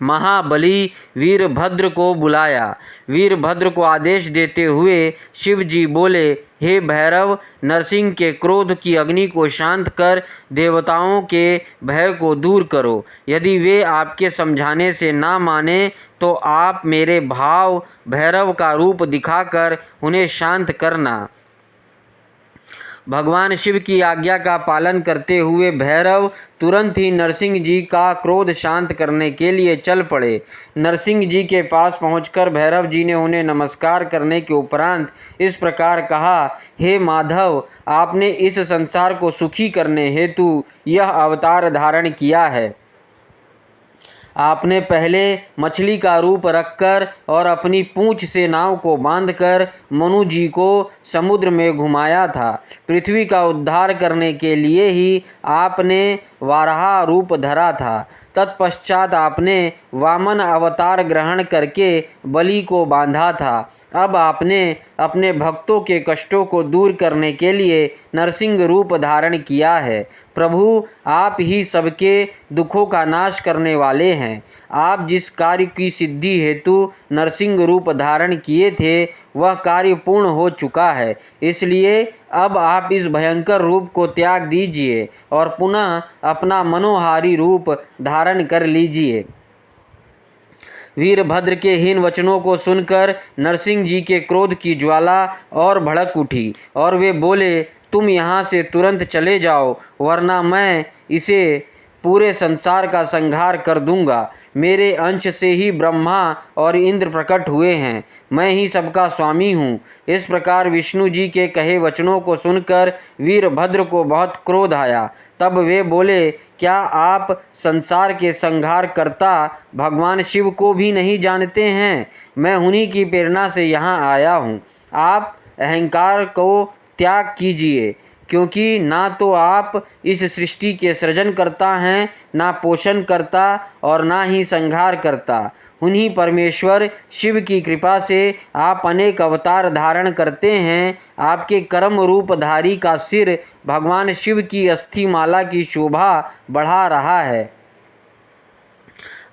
महाबली वीरभद्र को बुलाया। वीरभद्र को आदेश देते हुए शिव जी बोले, हे भैरव, नरसिंह के क्रोध की अग्नि को शांत कर देवताओं के भय को दूर करो। यदि वे आपके समझाने से ना माने तो आप मेरे भाव भैरव का रूप दिखाकर उन्हें शांत करना। भगवान शिव की आज्ञा का पालन करते हुए भैरव तुरंत ही नरसिंह जी का क्रोध शांत करने के लिए चल पड़े। नरसिंह जी के पास पहुंचकर भैरव जी ने उन्हें नमस्कार करने के उपरांत इस प्रकार कहा, हे माधव, आपने इस संसार को सुखी करने हेतु यह अवतार धारण किया है। आपने पहले मछली का रूप रखकर और अपनी पूंछ से नाव को बांधकर मनु जी को समुद्र में घुमाया था। पृथ्वी का उद्धार करने के लिए ही आपने वाराह रूप धरा था। तत्पश्चात आपने वामन अवतार ग्रहण करके बलि को बांधा था। अब आपने अपने भक्तों के कष्टों को दूर करने के लिए नरसिंह रूप धारण किया है। प्रभु, आप ही सबके दुखों का नाश करने वाले हैं। आप जिस कार्य की सिद्धि हेतु नरसिंह रूप धारण किए थे वह कार्य पूर्ण हो चुका है, इसलिए अब आप इस भयंकर रूप को त्याग दीजिए और पुनः अपना मनोहारी रूप धारण कर लीजिए। वीरभद्र के हीन वचनों को सुनकर नरसिंह जी के क्रोध की ज्वाला और भड़क उठी और वे बोले, तुम यहाँ से तुरंत चले जाओ, वरना मैं इसे पूरे संसार का संहार कर दूंगा। मेरे अंश से ही ब्रह्मा और इंद्र प्रकट हुए हैं, मैं ही सबका स्वामी हूँ। इस प्रकार विष्णु जी के कहे वचनों को सुनकर वीरभद्र को बहुत क्रोध आया। तब वे बोले, क्या आप संसार के संहार कर्ता भगवान शिव को भी नहीं जानते हैं? मैं उन्हीं की प्रेरणा से यहाँ आया हूँ। आप अहंकार को त्याग कीजिए, क्योंकि ना तो आप इस सृष्टि के सृजन करता हैं, ना पोषण करता और ना ही संहार करता। उन्हीं परमेश्वर शिव की कृपा से आप अनेक अवतार धारण करते हैं। आपके कर्म रूपधारी का सिर भगवान शिव की अस्थि माला की शोभा बढ़ा रहा है।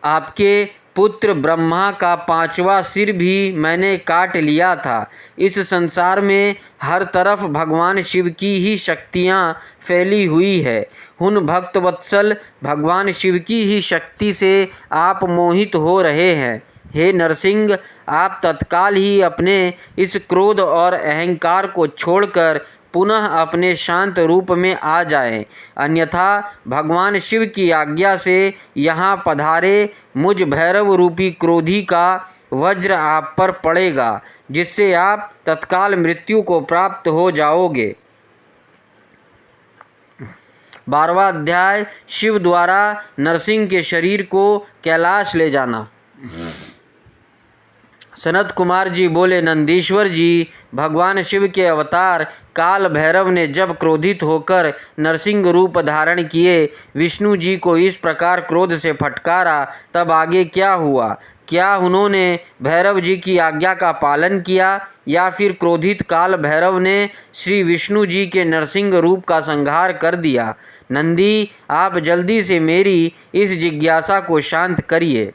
आपके पुत्र ब्रह्मा का 5वां सिर भी मैंने काट लिया था। इस संसार में हर तरफ भगवान शिव की ही शक्तियाँ फैली हुई है। उन भक्तवत्सल भगवान शिव की ही शक्ति से आप मोहित हो रहे हैं। हे नरसिंह, आप तत्काल ही अपने इस क्रोध और अहंकार को छोड़कर पुनः अपने शांत रूप में आ जाएं, अन्यथा भगवान शिव की आज्ञा से यहाँ पधारे मुझ भैरव रूपी क्रोधी का वज्र आप पर पड़ेगा, जिससे आप तत्काल मृत्यु को प्राप्त हो जाओगे। 12वां अध्याय शिव द्वारा नरसिंह के शरीर को कैलाश ले जाना। सनत कुमार जी बोले, नंदीश्वर जी, भगवान शिव के अवतार काल भैरव ने जब क्रोधित होकर नरसिंह रूप धारण किए विष्णु जी को इस प्रकार क्रोध से फटकारा, तब आगे क्या हुआ? क्या उन्होंने भैरव जी की आज्ञा का पालन किया या फिर क्रोधित काल भैरव ने श्री विष्णु जी के नरसिंह रूप का संहार कर दिया? नंदी, आप जल्दी से मेरी इस जिज्ञासा को शांत करिए।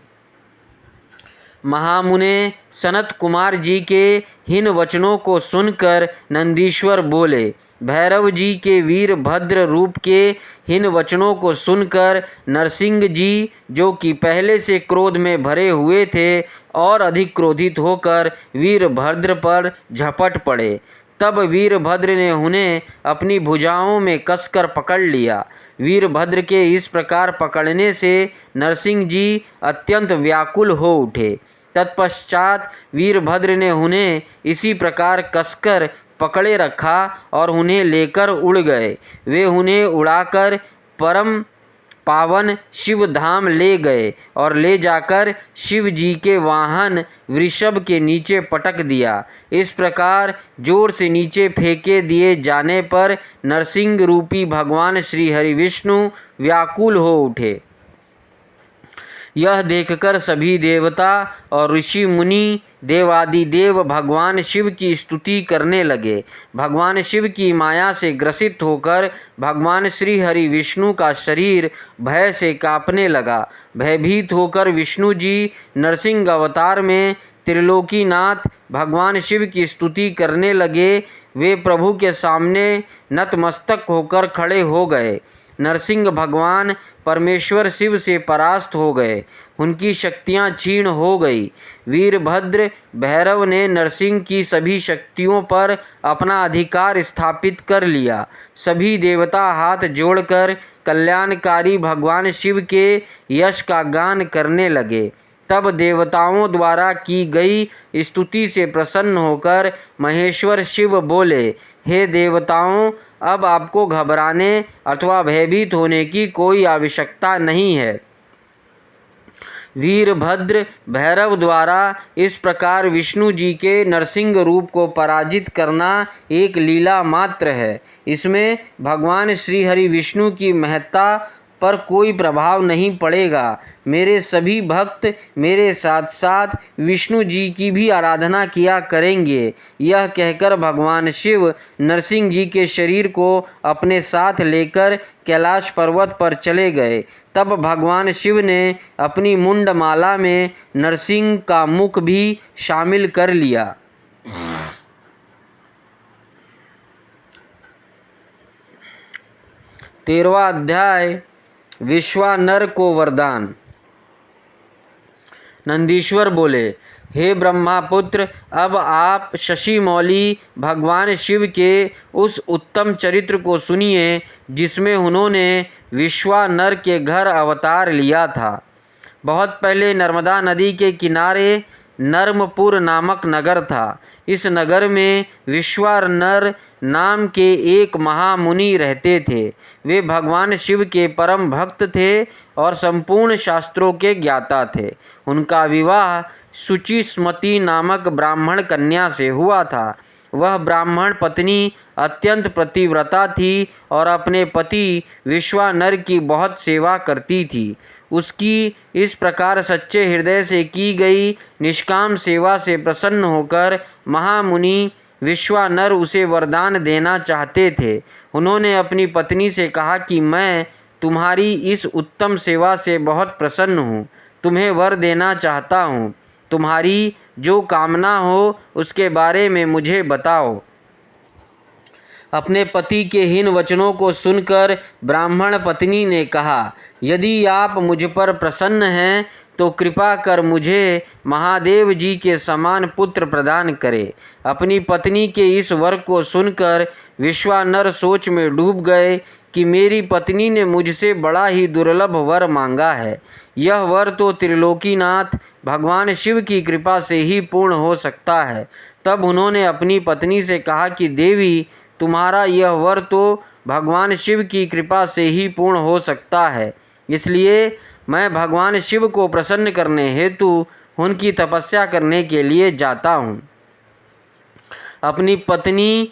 महामुने सनत कुमार जी के हीन वचनों को सुनकर नंदीश्वर बोले, भैरव जी के वीरभद्र रूप के हीन वचनों को सुनकर नरसिंह जी, जो कि पहले से क्रोध में भरे हुए थे, और अधिक क्रोधित होकर वीरभद्र पर झपट पड़े। तब वीरभद्र ने उन्हें अपनी भुजाओं में कसकर पकड़ लिया। वीरभद्र के इस प्रकार पकड़ने से नरसिंह जी अत्यंत व्याकुल हो उठे। तत्पश्चात वीरभद्र ने उन्हें इसी प्रकार कसकर पकड़े रखा और उन्हें लेकर उड़ गए। वे उन्हें उड़ाकर परम पावन शिव धाम ले गए और ले जाकर शिव जी के वाहन वृषभ के नीचे पटक दिया। इस प्रकार जोर से नीचे फेंके दिए जाने पर नरसिंह रूपी भगवान श्री हरि विष्णु व्याकुल हो उठे। यह देखकर सभी देवता और ऋषि मुनि देवादिदेव भगवान शिव की स्तुति करने लगे। भगवान शिव की माया से ग्रसित होकर भगवान श्री हरि विष्णु का शरीर भय से कांपने लगा। भयभीत होकर विष्णु जी नरसिंह अवतार में त्रिलोकीनाथ भगवान शिव की स्तुति करने लगे। वे प्रभु के सामने नतमस्तक होकर खड़े हो गए। नरसिंह भगवान परमेश्वर शिव से परास्त हो गए। उनकी शक्तियाँ क्षीण हो गई। वीरभद्र भैरव ने नरसिंह की सभी शक्तियों पर अपना अधिकार स्थापित कर लिया। सभी देवता हाथ जोड़कर कल्याणकारी भगवान शिव के यश का गान करने लगे। तब देवताओं द्वारा की गई स्तुति से प्रसन्न होकर महेश्वर शिव बोले, हे देवताओं, अब आपको घबराने अथवा भयभीत होने की कोई आवश्यकता नहीं है। वीरभद्र भैरव द्वारा इस प्रकार विष्णु जी के नरसिंह रूप को पराजित करना एक लीला मात्र है। इसमें भगवान श्री हरि विष्णु की महत्ता पर कोई प्रभाव नहीं पड़ेगा। मेरे सभी भक्त मेरे साथ साथ विष्णु जी की भी आराधना किया करेंगे। यह कहकर भगवान शिव नरसिंह जी के शरीर को अपने साथ लेकर कैलाश पर्वत पर चले गए। तब भगवान शिव ने अपनी मुंडमाला में नरसिंह का मुख भी शामिल कर लिया। 13वां अध्याय विश्वानर को वरदान। नंदीश्वर बोले, हे ब्रह्मापुत्र, अब आप शशि मौली भगवान शिव के उस उत्तम चरित्र को सुनिए जिसमें उन्होंने विश्वानर के घर अवतार लिया था। बहुत पहले नर्मदा नदी के किनारे नर्मपुर नामक नगर था। इस नगर में विश्वानर नाम के एक महामुनि रहते थे। वे भगवान शिव के परम भक्त थे और संपूर्ण शास्त्रों के ज्ञाता थे। उनका विवाह शुचिस्मति नामक ब्राह्मण कन्या से हुआ था। वह ब्राह्मण पत्नी अत्यंत पतिव्रता थी और अपने पति विश्वानर की बहुत सेवा करती थी। उसकी इस प्रकार सच्चे हृदय से की गई निष्काम सेवा से प्रसन्न होकर महामुनि विश्वानर उसे वरदान देना चाहते थे। उन्होंने अपनी पत्नी से कहा कि मैं तुम्हारी इस उत्तम सेवा से बहुत प्रसन्न हूँ, तुम्हें वर देना चाहता हूँ। तुम्हारी जो कामना हो उसके बारे में मुझे बताओ। अपने पति के हीन वचनों को सुनकर ब्राह्मण पत्नी ने कहा, यदि आप मुझ पर प्रसन्न हैं तो कृपा कर मुझे महादेव जी के समान पुत्र प्रदान करें। अपनी पत्नी के इस वर को सुनकर विश्वानर सोच में डूब गए कि मेरी पत्नी ने मुझसे बड़ा ही दुर्लभ वर मांगा है। यह वर तो त्रिलोकीनाथ भगवान शिव की कृपा से ही पूर्ण हो सकता है। तब उन्होंने अपनी पत्नी से कहा कि देवी, तुम्हारा यह वर तो भगवान शिव की कृपा से ही पूर्ण हो सकता है, इसलिए मैं भगवान शिव को प्रसन्न करने हेतु उनकी तपस्या करने के लिए जाता हूँ। अपनी पत्नी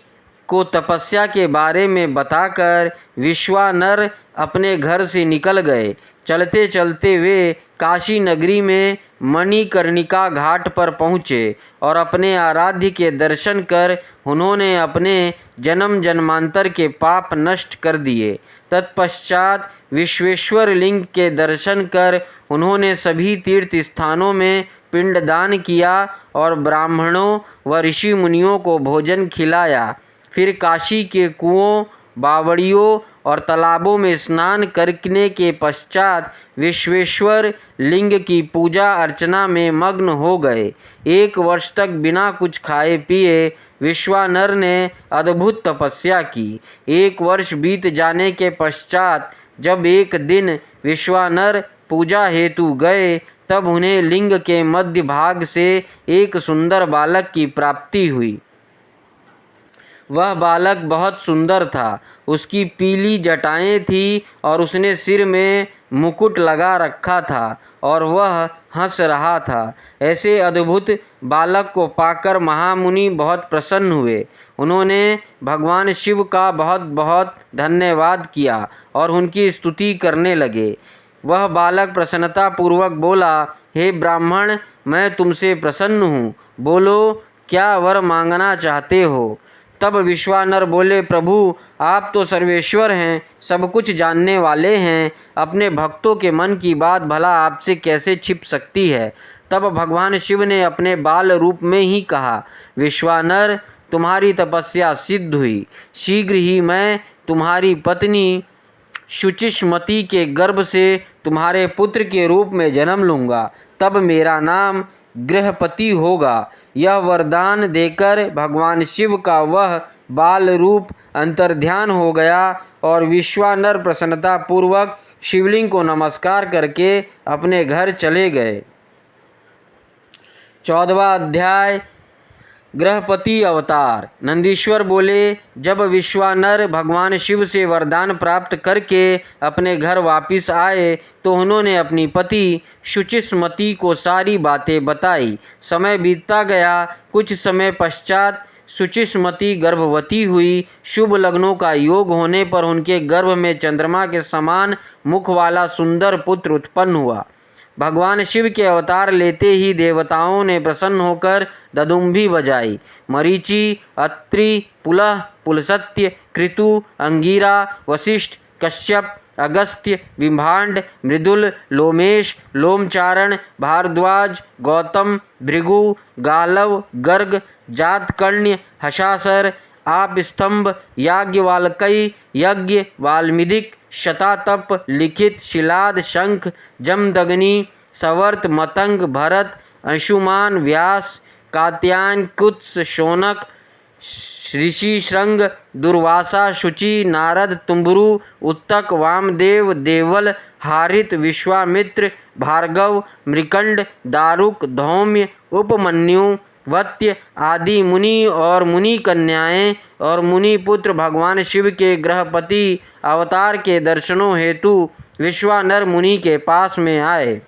को तपस्या के बारे में बताकर विश्वानर अपने घर से निकल गए। चलते चलते वे काशी नगरी में मणिकर्णिका घाट पर पहुँचे और अपने आराध्य के दर्शन कर उन्होंने अपने जन्म जन्मांतर के पाप नष्ट कर दिए। तत्पश्चात विश्वेश्वर लिंग के दर्शन कर उन्होंने सभी तीर्थ स्थानों में पिंडदान किया और ब्राह्मणों व ऋषि मुनियों को भोजन खिलाया। फिर काशी के कुओं, बावड़ियों और तालाबों में स्नान करने के पश्चात विश्वेश्वर लिंग की पूजा अर्चना में मग्न हो गए। 1 वर्ष तक बिना कुछ खाए पिए विश्वानर ने अद्भुत तपस्या की। 1 वर्ष बीत जाने के पश्चात जब एक दिन विश्वानर पूजा हेतु गए, तब उन्हें लिंग के मध्य भाग से एक सुंदर बालक की प्राप्ति हुई। वह बालक बहुत सुंदर था। उसकी पीली जटाएं थीं और उसने सिर में मुकुट लगा रखा था और वह हंस रहा था। ऐसे अद्भुत बालक को पाकर महामुनि बहुत प्रसन्न हुए। उन्होंने भगवान शिव का बहुत बहुत धन्यवाद किया और उनकी स्तुति करने लगे। वह बालक प्रसन्नतापूर्वक बोला, हे ब्राह्मण, मैं तुमसे प्रसन्न हूँ, बोलो क्या वर मांगना चाहते हो। तब विश्वानर बोले, प्रभु, आप तो सर्वेश्वर हैं, सब कुछ जानने वाले हैं। अपने भक्तों के मन की बात भला आपसे कैसे छिप सकती है। तब भगवान शिव ने अपने बाल रूप में ही कहा, विश्वानर, तुम्हारी तपस्या सिद्ध हुई। शीघ्र ही मैं तुम्हारी पत्नी शुचिष्मति के गर्भ से तुम्हारे पुत्र के रूप में जन्म लूँगा, तब मेरा नाम गृहपति होगा। यह वरदान देकर भगवान शिव का वह बाल रूप अंतर्ध्यान हो गया और विश्वानर प्रसन्नता पूर्वक शिवलिंग को नमस्कार करके अपने घर चले गए। 14वां अध्याय गृहपति अवतार। नंदीश्वर बोले, जब विश्वानर भगवान शिव से वरदान प्राप्त करके अपने घर वापिस आए तो उन्होंने अपनी पति शुचिष्मति को सारी बातें बताई। समय बीतता गया। कुछ समय पश्चात शुचिष्मति गर्भवती हुई। शुभ लग्नों का योग होने पर उनके गर्भ में चंद्रमा के समान मुख वाला सुंदर पुत्र उत्पन्न हुआ। भगवान शिव के अवतार लेते ही देवताओं ने प्रसन्न होकर ददुम्भी बजाई। मरीचि, अत्रि, पुलह, पुलसत्य, कृतु, अंगिरा, वशिष्ठ, कश्यप, अगस्त्य, बिम्भांड, मृदुल, लोमेश, लोमचारण, भारद्वाज, गौतम, भृगु, गालव, गर्ग, जातकर्ण्य, हशासर, आपस्तंभ, याज्ञवाल्क्य, यज्ञ, वाल्मीदिक, शतातप, लिखित, शिलाद, शंख, जमदग्नि, सवर्त, मतंग, भरत, अंशुमान, व्यास, कात्यायन, कुत्स, शौनक, ऋषि श्रृंग, दुर्वासा, शुचि, नारद, तुम्बरु, उत्तक, वामदेव, देवल, हारित, विश्वामित्र, भार्गव, मृकंड, दारुक, धौम्य, उपमन्यु, वत्य आदि मुनि और मुनि कन्याएं और मुनि पुत्र भगवान शिव के गृहपति अवतार के दर्शनों हेतु विश्वानर मुनि के पास में आए।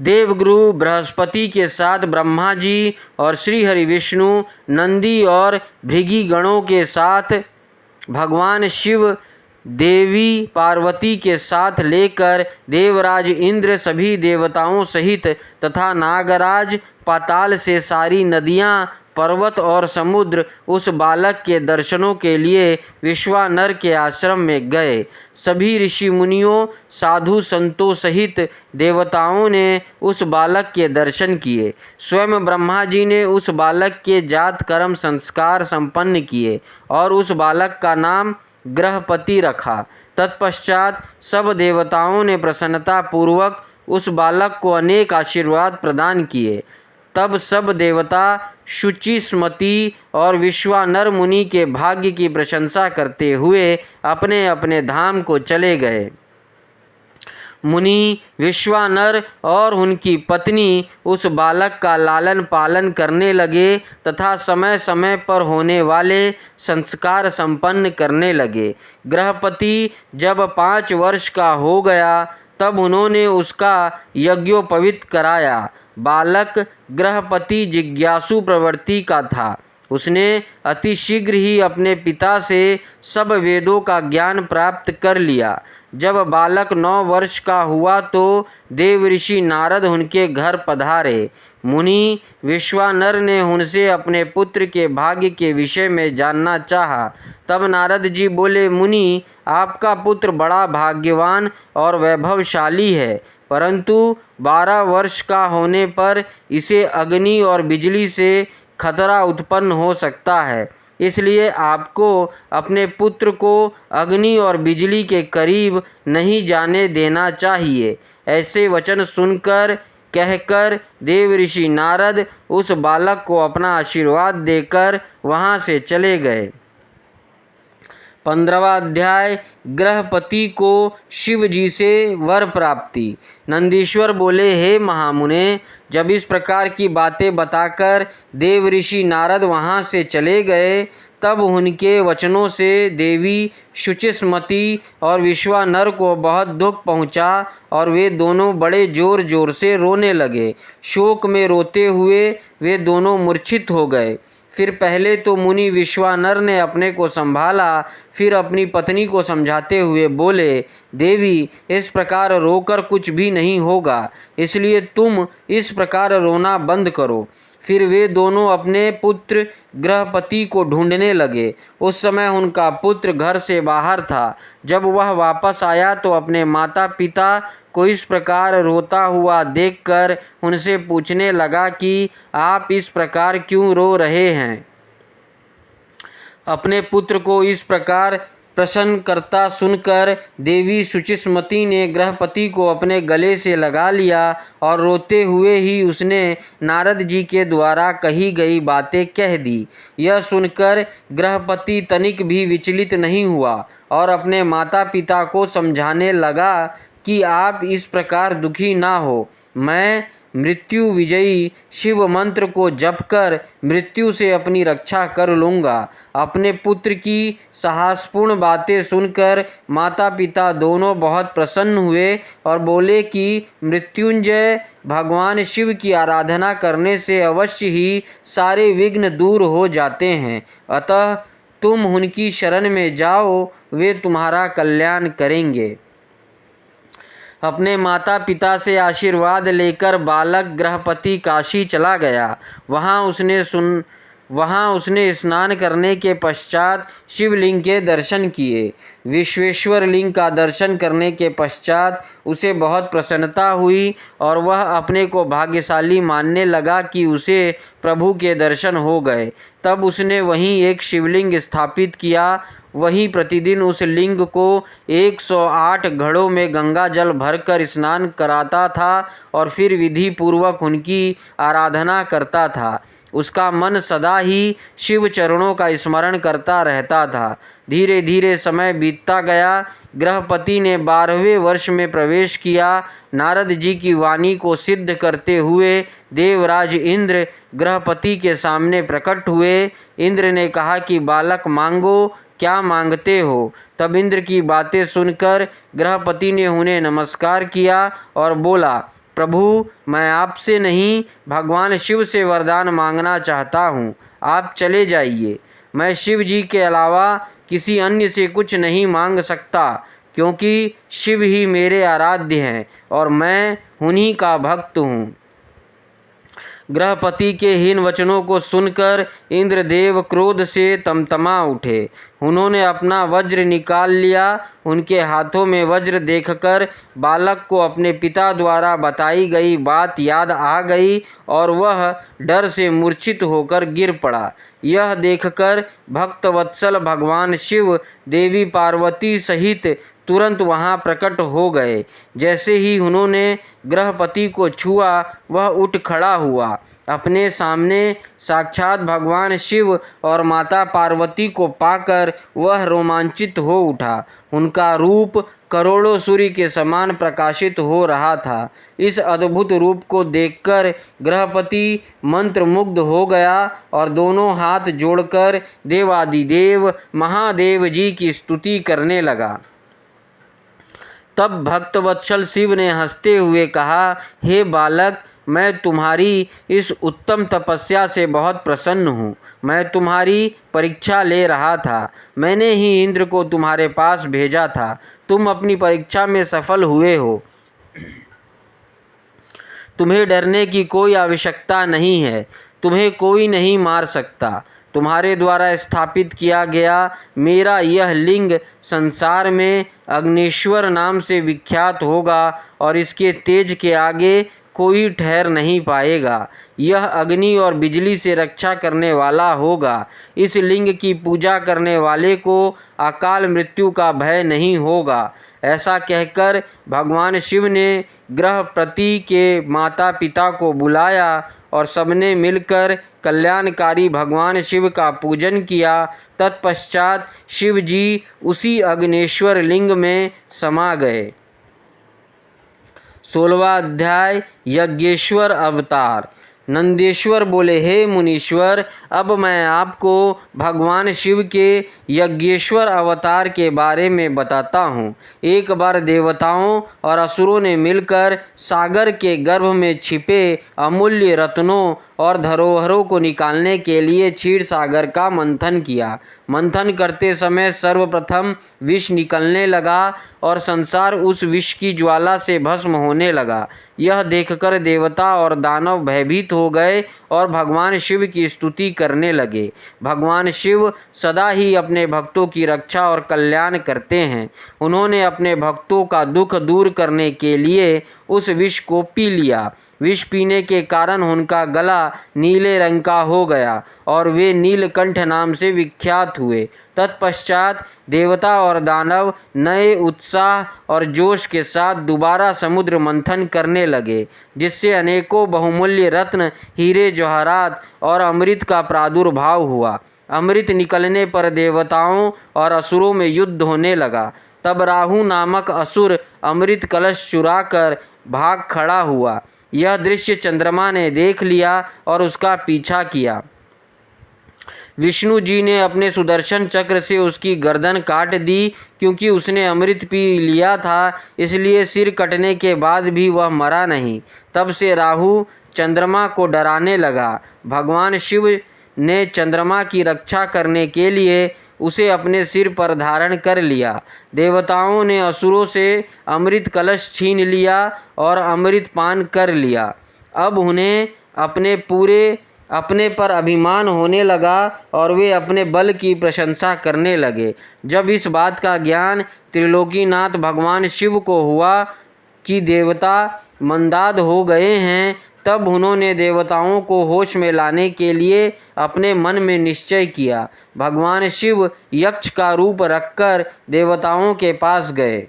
देवगुरु बृहस्पति के साथ ब्रह्मा जी और श्री हरि विष्णु, नंदी और भृगी गणों के साथ भगवान शिव, देवी पार्वती के साथ लेकर देवराज इंद्र सभी देवताओं सहित तथा नागराज, पाताल से सारी नदियाँ, पर्वत और समुद्र उस बालक के दर्शनों के लिए विश्वानर के आश्रम में गए। सभी ऋषि मुनियों, साधु संतों सहित देवताओं ने उस बालक के दर्शन किए। स्वयं ब्रह्मा जी ने उस बालक के जात कर्म संस्कार संपन्न किए और उस बालक का नाम गृहपति रखा। तत्पश्चात सब देवताओं ने प्रसन्नता पूर्वक उस बालक को अनेक आशीर्वाद प्रदान किए। तब सब देवता शुचिष्मति और विश्वानर मुनि के भाग्य की प्रशंसा करते हुए अपने अपने धाम को चले गए। मुनि विश्वानर और उनकी पत्नी उस बालक का लालन पालन करने लगे तथा समय समय पर होने वाले संस्कार संपन्न करने लगे। गृहपति जब 5 वर्ष का हो गया तब उन्होंने उसका यज्ञोपवीत कराया। बालक गृहपति जिज्ञासु प्रवृत्ति का था। उसने अति शीघ्र ही अपने पिता से सब वेदों का ज्ञान प्राप्त कर लिया। जब बालक 9 वर्ष का हुआ तो देव ऋषि नारद उनके घर पधारे। मुनि विश्वानर ने उनसे अपने पुत्र के भाग्य के विषय में जानना चाहा। तब नारद जी बोले, मुनि, आपका पुत्र बड़ा भाग्यवान और वैभवशाली है, परंतु 12 वर्ष का होने पर इसे अग्नि और बिजली से खतरा उत्पन्न हो सकता है। इसलिए आपको अपने पुत्र को अग्नि और बिजली के करीब नहीं जाने देना चाहिए। ऐसे वचन सुनकर कहकर देव ऋषि नारद उस बालक को अपना आशीर्वाद देकर वहाँ से चले गए। 15वां अध्याय गृहपति को शिव जी से वर प्राप्ति। नंदीश्वर बोले, हे महामुने, जब इस प्रकार की बातें बताकर देव ऋषि नारद वहाँ से चले गए तब उनके वचनों से देवी शुचिष्मति और विश्वानर को बहुत दुख पहुँचा और वे दोनों बड़े जोर जोर से रोने लगे। शोक में रोते हुए वे दोनों मूर्छित हो गए। फिर पहले तो मुनि विश्वानर ने अपने को संभाला, फिर अपनी पत्नी को समझाते हुए बोले, देवी, इस प्रकार रोकर कुछ भी नहीं होगा, इसलिए तुम इस प्रकार रोना बंद करो। फिर वे दोनों अपने पुत्र गृहपति को ढूंढने लगे। उस समय उनका पुत्र घर से बाहर था। जब वह वापस आया तो अपने माता पिता को इस प्रकार रोता हुआ देखकर उनसे पूछने लगा कि आप इस प्रकार क्यों रो रहे हैं। अपने पुत्र को इस प्रकार प्रसन्न करता सुनकर देवी शुचिस्मती ने गृहपति को अपने गले से लगा लिया और रोते हुए ही उसने नारद जी के द्वारा कही गई बातें कह दी। यह सुनकर गृहपति तनिक भी विचलित नहीं हुआ और अपने माता पिता को समझाने लगा कि आप इस प्रकार दुखी ना हो। मैं मृत्यु विजयी शिव मंत्र को जप कर मृत्यु से अपनी रक्षा कर लूँगा। अपने पुत्र की साहसपूर्ण बातें सुनकर माता पिता दोनों बहुत प्रसन्न हुए और बोले कि मृत्युंजय भगवान शिव की आराधना करने से अवश्य ही सारे विघ्न दूर हो जाते हैं, अतः तुम उनकी शरण में जाओ, वे तुम्हारा कल्याण करेंगे। अपने माता पिता से आशीर्वाद लेकर बालक गृहपति काशी चला गया। वहाँ उसने स्नान करने के पश्चात शिवलिंग के दर्शन किए। विश्वेश्वर लिंग का दर्शन करने के पश्चात उसे बहुत प्रसन्नता हुई और वह अपने को भाग्यशाली मानने लगा कि उसे प्रभु के दर्शन हो गए। तब उसने वहीं एक शिवलिंग स्थापित किया। वहीं प्रतिदिन उस लिंग को 108 घड़ों में गंगा जल भरकर स्नान कराता था और फिर विधि पूर्वक उनकी आराधना करता था। उसका मन सदा ही शिव चरणों का स्मरण करता रहता था। धीरे धीरे समय बीतता गया। गृहपति ने 12वें वर्ष में प्रवेश किया। नारद जी की वाणी को सिद्ध करते हुए देवराज इंद्र गृहपति के सामने प्रकट हुए। इंद्र ने कहा कि बालक मांगो, क्या मांगते हो? तब इंद्र की बातें सुनकर गृहपति ने उन्हें नमस्कार किया और बोला, प्रभु, मैं आपसे नहीं भगवान शिव से वरदान मांगना चाहता हूँ। आप चले जाइए। मैं शिव जी के अलावा किसी अन्य से कुछ नहीं मांग सकता, क्योंकि शिव ही मेरे आराध्य हैं और मैं उन्हीं का भक्त हूँ। गृहपति के हीन वचनों को सुनकर इंद्रदेव क्रोध से तमतमा उठे। उन्होंने अपना वज्र निकाल लिया। उनके हाथों में वज्र देखकर बालक को अपने पिता द्वारा बताई गई बात याद आ गई और वह डर से मूर्छित होकर गिर पड़ा। यह देखकर भक्तवत्सल भगवान शिव देवी पार्वती सहित तुरंत वहाँ प्रकट हो गए। जैसे ही उन्होंने गृहपति को छुआ, वह उठ खड़ा हुआ। अपने सामने साक्षात भगवान शिव और माता पार्वती को पाकर वह रोमांचित हो उठा। उनका रूप करोड़ों सूर्य के समान प्रकाशित हो रहा था। इस अद्भुत रूप को देखकर गृहपति मंत्रमुग्ध हो गया और दोनों हाथ जोड़कर देवादिदेव महादेव जी की स्तुति करने लगा। तब भक्तवत्सल शिव ने हंसते हुए कहा, हे बालक, मैं तुम्हारी इस उत्तम तपस्या से बहुत प्रसन्न हूँ। मैं तुम्हारी परीक्षा ले रहा था। मैंने ही इंद्र को तुम्हारे पास भेजा था। तुम अपनी परीक्षा में सफल हुए हो। तुम्हें डरने की कोई आवश्यकता नहीं है। तुम्हें कोई नहीं मार सकता। तुम्हारे द्वारा स्थापित किया गया मेरा यह लिंग संसार में अग्निश्वर नाम से विख्यात होगा और इसके तेज के आगे कोई ठहर नहीं पाएगा। यह अग्नि और बिजली से रक्षा करने वाला होगा। इस लिंग की पूजा करने वाले को अकाल मृत्यु का भय नहीं होगा। ऐसा कहकर भगवान शिव ने गृहपति के माता पिता को बुलाया और सबने मिलकर कल्याणकारी भगवान शिव का पूजन किया। तत्पश्चात शिव जी उसी अग्नेश्वर लिंग में समा गए। 16वां अध्याय यज्ञेश्वर अवतार। नंदेश्वर बोले, हे मुनीश्वर, अब मैं आपको भगवान शिव के यज्ञेश्वर अवतार के बारे में बताता हूँ। एक बार देवताओं और असुरों ने मिलकर सागर के गर्भ में छिपे अमूल्य रत्नों और धरोहरों को निकालने के लिए क्षीर सागर का मंथन किया। मंथन करते समय सर्वप्रथम विष निकलने लगा और संसार उस विष की ज्वाला से भस्म होने लगा। यह देखकर देवता और दानव भयभीत हो गए और भगवान शिव की स्तुति करने लगे। भगवान शिव सदा ही अपने भक्तों की रक्षा और कल्याण करते हैं। उन्होंने अपने भक्तों का दुख दूर करने के लिए उस विष को पी लिया। विष पीने के कारण उनका गला नीले रंग का हो गया और वे नीलकंठ नाम से विख्यात हुए। तत्पश्चात देवता और दानव नए उत्साह और जोश के साथ दोबारा समुद्र मंथन करने लगे, जिससे अनेकों बहुमूल्य रत्न, हीरे जवाहरात और अमृत का प्रादुर्भाव हुआ। अमृत निकलने पर देवताओं और असुरों में युद्ध होने लगा। तब राहु नामक असुर अमृत कलश चुराकर भाग खड़ा हुआ। यह दृश्य चंद्रमा ने देख लिया और उसका पीछा किया। विष्णु जी ने अपने सुदर्शन चक्र से उसकी गर्दन काट दी। क्योंकि उसने अमृत पी लिया था, इसलिए सिर कटने के बाद भी वह मरा नहीं। तब से राहु चंद्रमा को डराने लगा। भगवान शिव ने चंद्रमा की रक्षा करने के लिए उसे अपने सिर पर धारण कर लिया। देवताओं ने असुरों से अमृत कलश छीन लिया और अमृत पान कर लिया। अब उन्हें अपने पर अभिमान होने लगा और वे अपने बल की प्रशंसा करने लगे। जब इस बात का ज्ञान त्रिलोकीनाथ भगवान शिव को हुआ कि देवता मंदाद हो गए हैं, तब उन्होंने देवताओं को होश में लाने के लिए अपने मन में निश्चय किया। भगवान शिव यक्ष का रूप रखकर देवताओं के पास गए।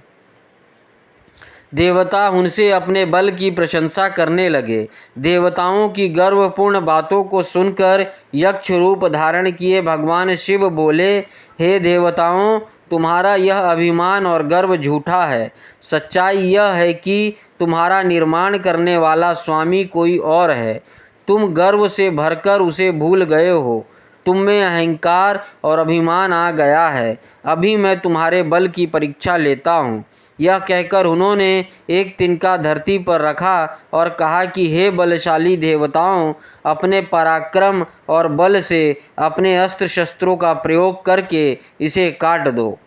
देवता उनसे अपने बल की प्रशंसा करने लगे। देवताओं की गर्वपूर्ण बातों को सुनकर यक्ष रूप धारण किए भगवान शिव बोले, हे देवताओं, तुम्हारा यह अभिमान और गर्व झूठा है। सच्चाई यह है कि तुम्हारा निर्माण करने वाला स्वामी कोई और है। तुम गर्व से भरकर उसे भूल गए हो। तुम में अहंकार और अभिमान आ गया है। अभी मैं तुम्हारे बल की परीक्षा लेता हूँ। यह कहकर उन्होंने एक तिनका धरती पर रखा और कहा कि हे बलशाली देवताओं, अपने पराक्रम और बल से अपने अस्त्र शस्त्रों का प्रयोग करके इसे काट दो।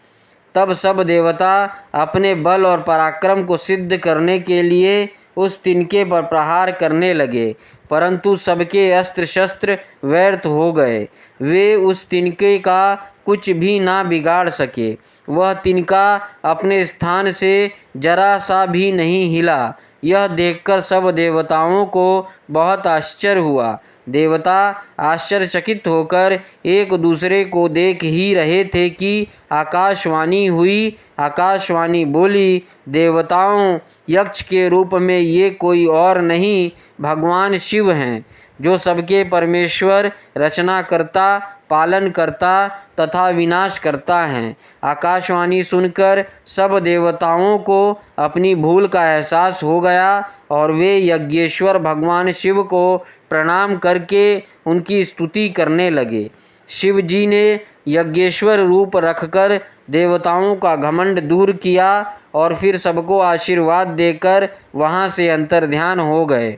तब सब देवता अपने बल और पराक्रम को सिद्ध करने के लिए उस तिनके पर प्रहार करने लगे, परंतु सबके अस्त्र शस्त्र व्यर्थ हो गए। वे उस तिनके का कुछ भी ना बिगाड़ सके। वह तिनका अपने स्थान से जरा सा भी नहीं हिला। यह देखकर सब देवताओं को बहुत आश्चर्य हुआ। देवता आश्चर्यचकित होकर एक दूसरे को देख ही रहे थे कि आकाशवाणी हुई। आकाशवाणी बोली, देवताओं, यक्ष के रूप में ये कोई और नहीं भगवान शिव हैं, जो सबके परमेश्वर, रचनाकर्ता, पालन करता तथा विनाश करता है। आकाशवाणी सुनकर सब देवताओं को अपनी भूल का एहसास हो गया और वे यज्ञेश्वर भगवान शिव को प्रणाम करके उनकी स्तुति करने लगे। शिव जी ने यज्ञेश्वर रूप रखकर देवताओं का घमंड दूर किया और फिर सबको आशीर्वाद देकर वहाँ से अंतर्ध्यान हो गए।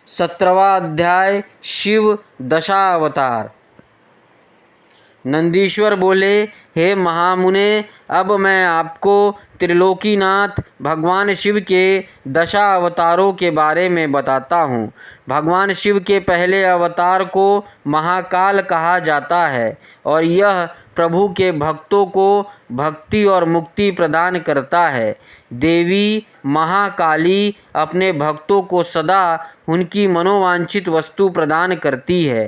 17वां अध्याय शिव दशावतार। नंदीश्वर बोले, हे महामुने, अब मैं आपको त्रिलोकीनाथ भगवान शिव के दशा अवतारों के बारे में बताता हूँ। भगवान शिव के पहले अवतार को महाकाल कहा जाता है और यह प्रभु के भक्तों को भक्ति और मुक्ति प्रदान करता है। देवी महाकाली अपने भक्तों को सदा उनकी मनोवांछित वस्तु प्रदान करती है।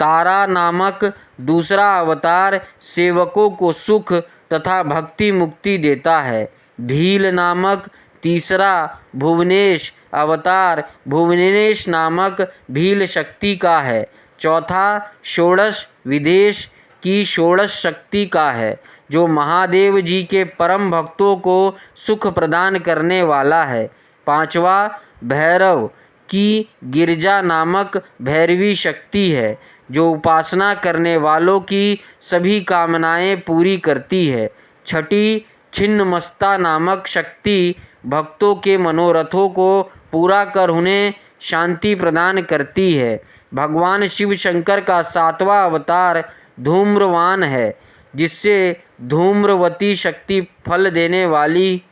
तारा नामक दूसरा अवतार सेवकों को सुख तथा भक्ति मुक्ति देता है। भील नामक तीसरा भुवनेश अवतार भुवनेश नामक भील शक्ति का है। चौथा षोडश विदेश की षोडश शक्ति का है, जो महादेव जी के परम भक्तों को सुख प्रदान करने वाला है। पांचवा भैरव की गिरजा नामक भैरवी शक्ति है, जो उपासना करने वालों की सभी कामनाएं पूरी करती है। छठी छिन्नमस्ता नामक शक्ति भक्तों के मनोरथों को पूरा कर उन्हें शांति प्रदान करती है। भगवान शिव शंकर का 7वां अवतार धूम्रवान है, जिससे धूम्रवती शक्ति फल देने वाली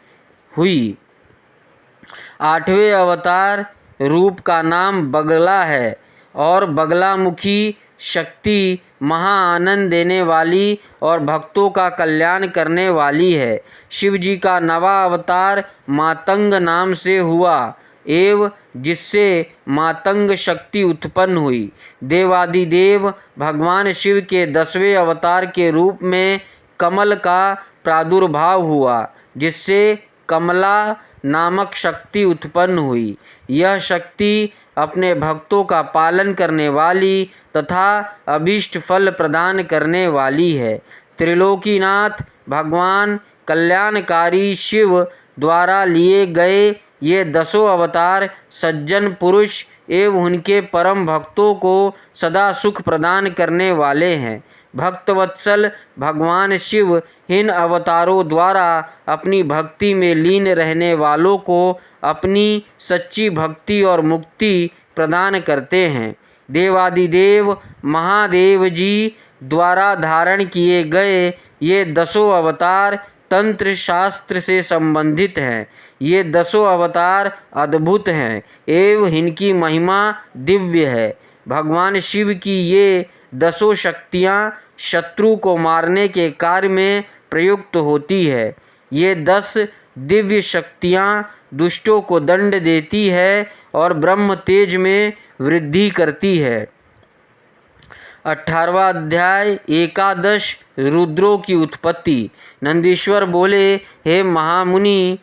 हुई। 8वें अवतार रूप का नाम बगला है और बगलामुखी शक्ति महा आनंद देने वाली और भक्तों का कल्याण करने वाली है। शिव जी का 9वां अवतार मातंग नाम से हुआ। एवं जिससे मातंग शक्ति उत्पन्न हुई। देवादिदेव भगवान शिव के 10वें अवतार के रूप में कमल का प्रादुर्भाव हुआ, जिससे कमला नामक शक्ति उत्पन्न हुई। यह शक्ति अपने भक्तों का पालन करने वाली तथा अभीष्ट फल प्रदान करने वाली है। त्रिलोकीनाथ भगवान कल्याणकारी शिव द्वारा लिए गए ये 10 अवतार सज्जन पुरुष एवं उनके परम भक्तों को सदा सुख प्रदान करने वाले हैं। भक्तवत्सल भगवान शिव इन अवतारों द्वारा अपनी भक्ति में लीन रहने वालों को अपनी सच्ची भक्ति और मुक्ति प्रदान करते हैं। देवादिदेव महादेव जी द्वारा धारण किए गए ये 10 अवतार तंत्र शास्त्र से संबंधित हैं। ये 10 अवतार अद्भुत हैं एवं इनकी महिमा दिव्य है। भगवान शिव की ये 10 शक्तियाँ शत्रु को मारने के कार्य में प्रयुक्त होती है। ये 10 दिव्य शक्तियाँ दुष्टों को दंड देती है और ब्रह्म तेज में वृद्धि करती है। 18वां अध्याय एकादश रुद्रों की उत्पत्ति। नंदीश्वर बोले, हे महामुनि,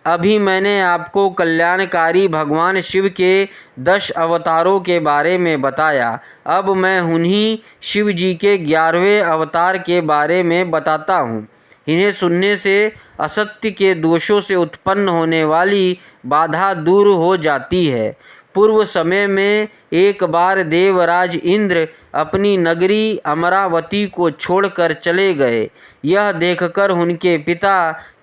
अभी मैंने आपको कल्याणकारी भगवान शिव के 10 अवतारों के बारे में बताया। अब मैं उन्हीं शिव जी के 11वें अवतार के बारे में बताता हूँ। इन्हें सुनने से असत्य के दोषों से उत्पन्न होने वाली बाधा दूर हो जाती है। पूर्व समय में एक बार देवराज इंद्र अपनी नगरी अमरावती को छोड़कर चले गए। यह देखकर उनके पिता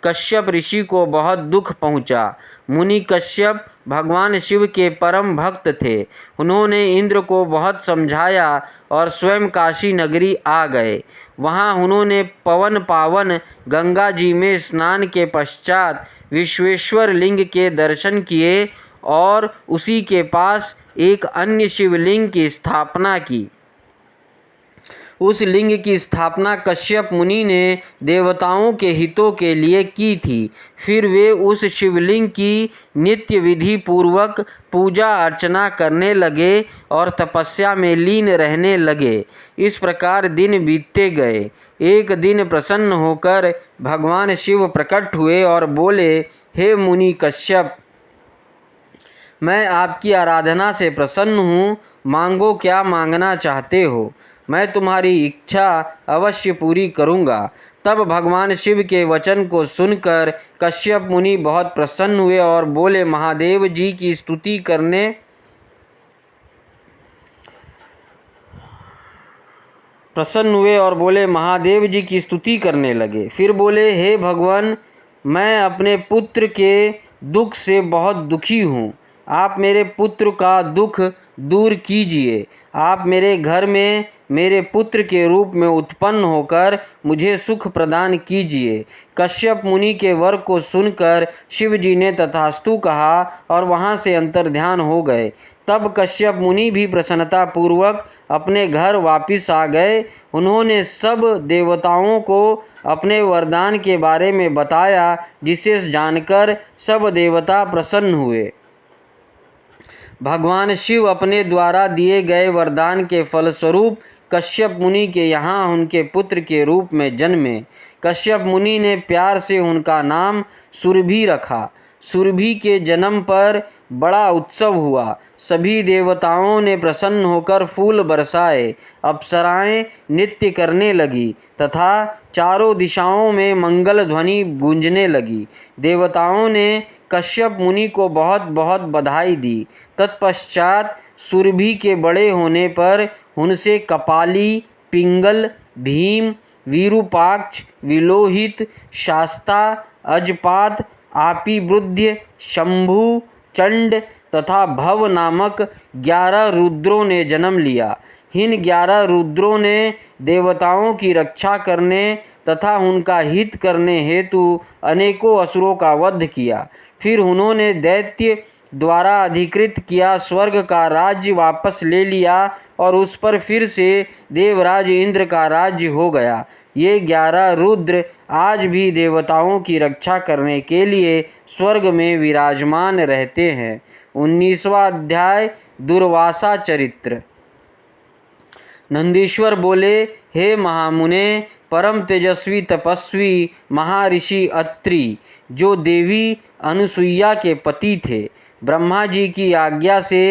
कश्यप ऋषि को बहुत दुख पहुंचा। मुनि कश्यप भगवान शिव के परम भक्त थे। उन्होंने इंद्र को बहुत समझाया और स्वयं काशी नगरी आ गए। वहां उन्होंने पवन पावन गंगा जी में स्नान के पश्चात विश्वेश्वर लिंग के दर्शन किए और उसी के पास एक अन्य शिवलिंग की स्थापना की। उस लिंग की स्थापना कश्यप मुनि ने देवताओं के हितों के लिए की थी। फिर वे उस शिवलिंग की नित्य विधि पूर्वक पूजा अर्चना करने लगे और तपस्या में लीन रहने लगे। इस प्रकार दिन बीतते गए। एक दिन प्रसन्न होकर भगवान शिव प्रकट हुए और बोले, हे मुनि कश्यप, मैं आपकी आराधना से प्रसन्न हूँ। मांगो, क्या मांगना चाहते हो? मैं तुम्हारी इच्छा अवश्य पूरी करूँगा। तब भगवान शिव के वचन को सुनकर कश्यप मुनि बहुत प्रसन्न हुए और बोले, महादेव जी की स्तुति करने लगे। फिर बोले, हे भगवान, मैं अपने पुत्र के दुख से बहुत दुखी हूँ। आप मेरे पुत्र का दुख दूर कीजिए। आप मेरे घर में मेरे पुत्र के रूप में उत्पन्न होकर मुझे सुख प्रदान कीजिए। कश्यप मुनि के वर को सुनकर शिव जी ने तथास्तु कहा और वहाँ से अंतर्ध्यान हो गए। तब कश्यप मुनि भी प्रसन्नता पूर्वक अपने घर वापिस आ गए। उन्होंने सब देवताओं को अपने वरदान के बारे में बताया, जिसे जानकर सब देवता प्रसन्न हुए। भगवान शिव अपने द्वारा दिए गए वरदान के फलस्वरूप कश्यप मुनि के यहाँ उनके पुत्र के रूप में जन्मे। कश्यप मुनि ने प्यार से उनका नाम सुरभि रखा। सुरभि के जन्म पर बड़ा उत्सव हुआ। सभी देवताओं ने प्रसन्न होकर फूल बरसाए। अप्सराएं नृत्य करने लगी तथा चारों दिशाओं में मंगल ध्वनि गूंजने लगी। देवताओं ने कश्यप मुनि को बहुत बहुत बधाई दी। तत्पश्चात सुरभि के बड़े होने पर उनसे कपाली, पिंगल, भीम, विरूपाक्ष, विलोहित, शास्ता, अजपात, आपिवृद्ध, शंभु, चंड तथा भव नामक 11 रुद्रों ने जन्म लिया। इन 11 रुद्रों ने देवताओं की रक्षा करने तथा उनका हित करने हेतु अनेकों असुरों का वध किया। फिर उन्होंने दैत्य द्वारा अधिकृत किया स्वर्ग का राज्य वापस ले लिया और उस पर फिर से देवराज इंद्र का राज्य हो गया। ये 11 रुद्र आज भी देवताओं की रक्षा करने के लिए स्वर्ग में विराजमान रहते हैं। 19वां अध्याय दुर्वासा चरित्र। नंदीश्वर बोले, हे महामुने, परम तेजस्वी तपस्वी महर्षि अत्रि, जो देवी अनुसुईया के पति थे, ब्रह्मा जी की आज्ञा से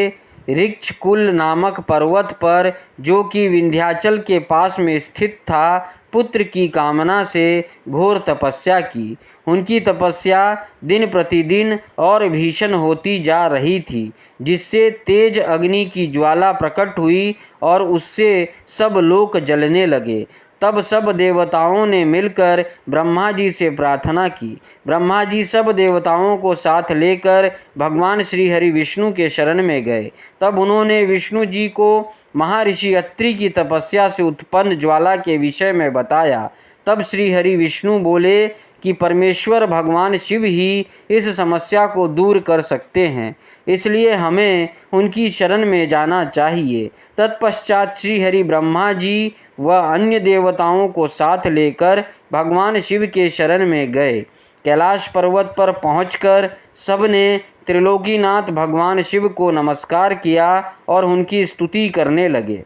ऋक्षकुल नामक पर्वत पर, जो कि विंध्याचल के पास में स्थित था, पुत्र की कामना से घोर तपस्या की। उनकी तपस्या दिन प्रतिदिन और भीषण होती जा रही थी, जिससे तेज अग्नि की ज्वाला प्रकट हुई और उससे सब लोक जलने लगे। तब सब देवताओं ने मिलकर ब्रह्मा जी से प्रार्थना की। ब्रह्मा जी सब देवताओं को साथ लेकर भगवान श्री हरि विष्णु के शरण में गए। तब उन्होंने विष्णु जी को महर्षि अत्रि की तपस्या से उत्पन्न ज्वाला के विषय में बताया। तब श्री हरि विष्णु बोले कि परमेश्वर भगवान शिव ही इस समस्या को दूर कर सकते हैं, इसलिए हमें उनकी शरण में जाना चाहिए। तत्पश्चात श्री हरि ब्रह्मा जी व अन्य देवताओं को साथ लेकर भगवान शिव के शरण में गए। कैलाश पर्वत पर पहुंचकर सबने त्रिलोकीनाथ भगवान शिव को नमस्कार किया और उनकी स्तुति करने लगे।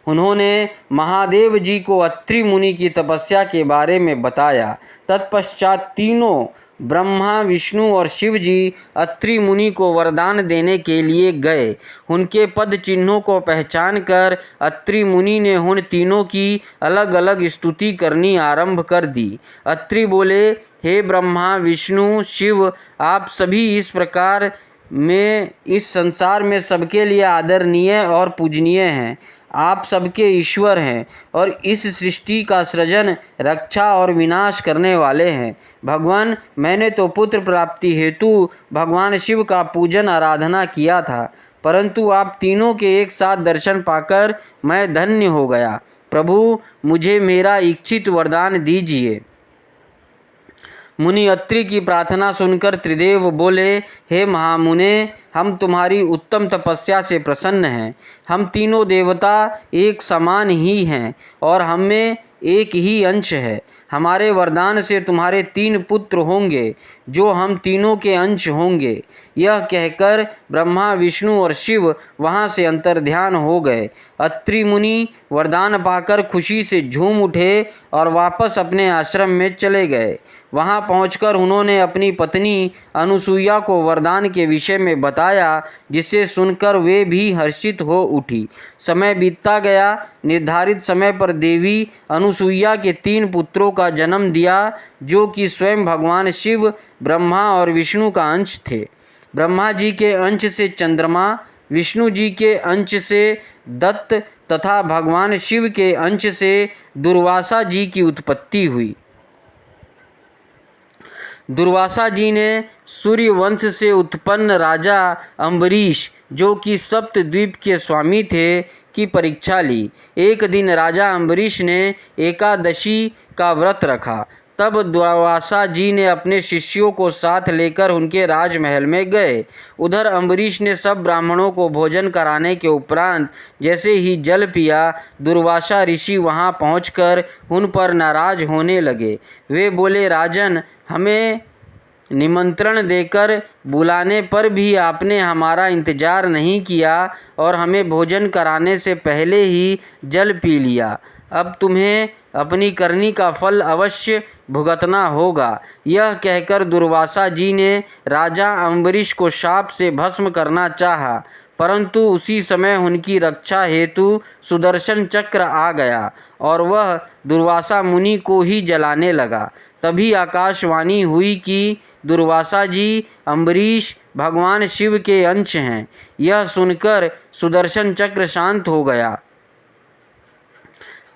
उन्होंने महादेव जी को अत्रि मुनि की तपस्या के बारे में बताया। तत्पश्चात तीनों ब्रह्मा, विष्णु और शिव जी अत्रि मुनि को वरदान देने के लिए गए। उनके पद चिन्हों को पहचान कर अत्रि मुनि ने उन तीनों की अलग अलग स्तुति करनी आरंभ कर दी। अत्रि बोले, हे ब्रह्मा, विष्णु, शिव, आप सभी इस प्रकार में इस संसार में सबके लिए आदरणीय और पूजनीय हैं। आप सबके ईश्वर हैं और इस सृष्टि का सृजन, रक्षा और विनाश करने वाले हैं। भगवान, मैंने तो पुत्र प्राप्ति हेतु भगवान शिव का पूजन आराधना किया था, परंतु आप तीनों के एक साथ दर्शन पाकर मैं धन्य हो गया। प्रभु, मुझे मेरा इच्छित वरदान दीजिए। मुनि अत्रि की प्रार्थना सुनकर त्रिदेव बोले, हे महामुने, हम तुम्हारी उत्तम तपस्या से प्रसन्न हैं। हम तीनों देवता एक समान ही हैं और हमें एक ही अंश है। हमारे वरदान से तुम्हारे 3 पुत्र होंगे, जो हम तीनों के अंश होंगे। यह कहकर ब्रह्मा, विष्णु और शिव वहाँ से अंतर्ध्यान हो गए। अत्रि मुनि वरदान पाकर खुशी से झूम उठे और वापस अपने आश्रम में चले गए। वहाँ पहुंचकर उन्होंने अपनी पत्नी अनुसुईया को वरदान के विषय में बताया, जिसे सुनकर वे भी हर्षित हो उठी। समय बीतता गया। निर्धारित समय पर देवी अनुसुईया के 3 पुत्रों का जन्म दिया, जो कि स्वयं भगवान शिव, ब्रह्मा और विष्णु का अंश थे। ब्रह्मा जी के अंश से चंद्रमा, विष्णु जी के अंश से दत्त तथा भगवान शिव के अंश से दुर्वासा जी की उत्पत्ति हुई। दुर्वासा जी ने सूर्यवंश से उत्पन्न राजा अम्बरीश, जो कि सप्तद्वीप के स्वामी थे, की परीक्षा ली। एक दिन राजा अम्बरीश ने एकादशी का व्रत रखा। तब दुर्वासा जी ने अपने शिष्यों को साथ लेकर उनके राजमहल में गए। उधर अम्बरीश ने सब ब्राह्मणों को भोजन कराने के उपरांत जैसे ही जल पिया, दुर्वासा ऋषि वहां पहुंचकर उन पर नाराज होने लगे। वे बोले, राजन, हमें निमंत्रण देकर बुलाने पर भी आपने हमारा इंतजार नहीं किया और हमें भोजन कराने से पहले ही जल पी लिया। अब तुम्हें अपनी करनी का फल अवश्य भुगतना होगा। यह कहकर दुर्वासा जी ने राजा अम्बरीश को शाप से भस्म करना चाहा, परंतु उसी समय उनकी रक्षा हेतु सुदर्शन चक्र आ गया और वह दुर्वासा मुनि को ही जलाने लगा। तभी आकाशवाणी हुई कि दुर्वासा जी अम्बरीश भगवान शिव के अंश हैं। यह सुनकर सुदर्शन चक्र शांत हो गया।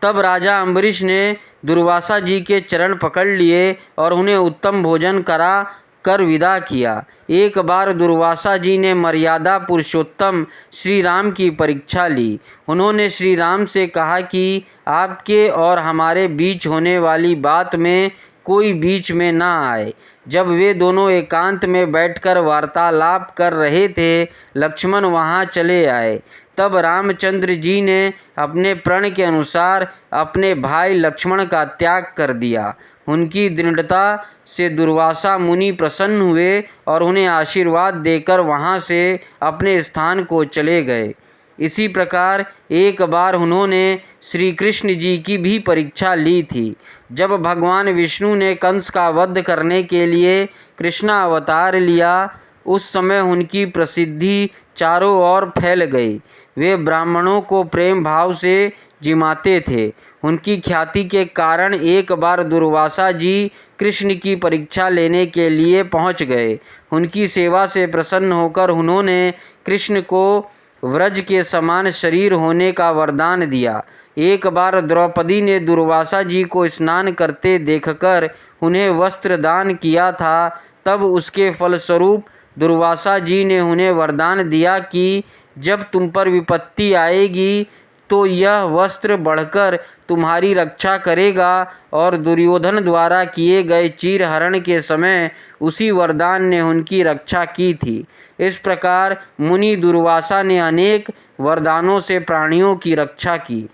तब राजा अम्बरीश ने दुर्वासा जी के चरण पकड़ लिए और उन्हें उत्तम भोजन करा कर विदा किया। एक बार दुर्वासा जी ने मर्यादा पुरुषोत्तम श्री राम की परीक्षा ली। उन्होंने श्री राम से कहा कि आपके और हमारे बीच होने वाली बात में कोई बीच में ना आए। जब वे दोनों एकांत में बैठकर वार्तालाप कर रहे थे, लक्ष्मण वहां चले आए। तब रामचंद्र जी ने अपने प्रण के अनुसार अपने भाई लक्ष्मण का त्याग कर दिया। उनकी दृढ़ता से दुर्वासा मुनि प्रसन्न हुए और उन्हें आशीर्वाद देकर वहाँ से अपने स्थान को चले गए। इसी प्रकार एक बार उन्होंने श्री कृष्ण जी की भी परीक्षा ली थी। जब भगवान विष्णु ने कंस का वध करने के लिए कृष्णा अवतार लिया, उस समय उनकी प्रसिद्धि चारों ओर फैल गई। वे ब्राह्मणों को प्रेम भाव से जिमाते थे। उनकी ख्याति के कारण एक बार दुर्वासा जी कृष्ण की परीक्षा लेने के लिए पहुंच गए। उनकी सेवा से प्रसन्न होकर उन्होंने कृष्ण को व्रज के समान शरीर होने का वरदान दिया। एक बार द्रौपदी ने दुर्वासा जी को स्नान करते देखकर उन्हें वस्त्र दान किया था। तब उसके फलस्वरूप दुर्वासा जी ने उन्हें वरदान दिया कि जब तुम पर विपत्ति आएगी तो यह वस्त्र बढ़कर तुम्हारी रक्षा करेगा। और दुर्योधन द्वारा किए गए चीरहरण के समय उसी वरदान ने उनकी रक्षा की थी। इस प्रकार मुनि दुर्वासा ने अनेक वरदानों से प्राणियों की रक्षा की।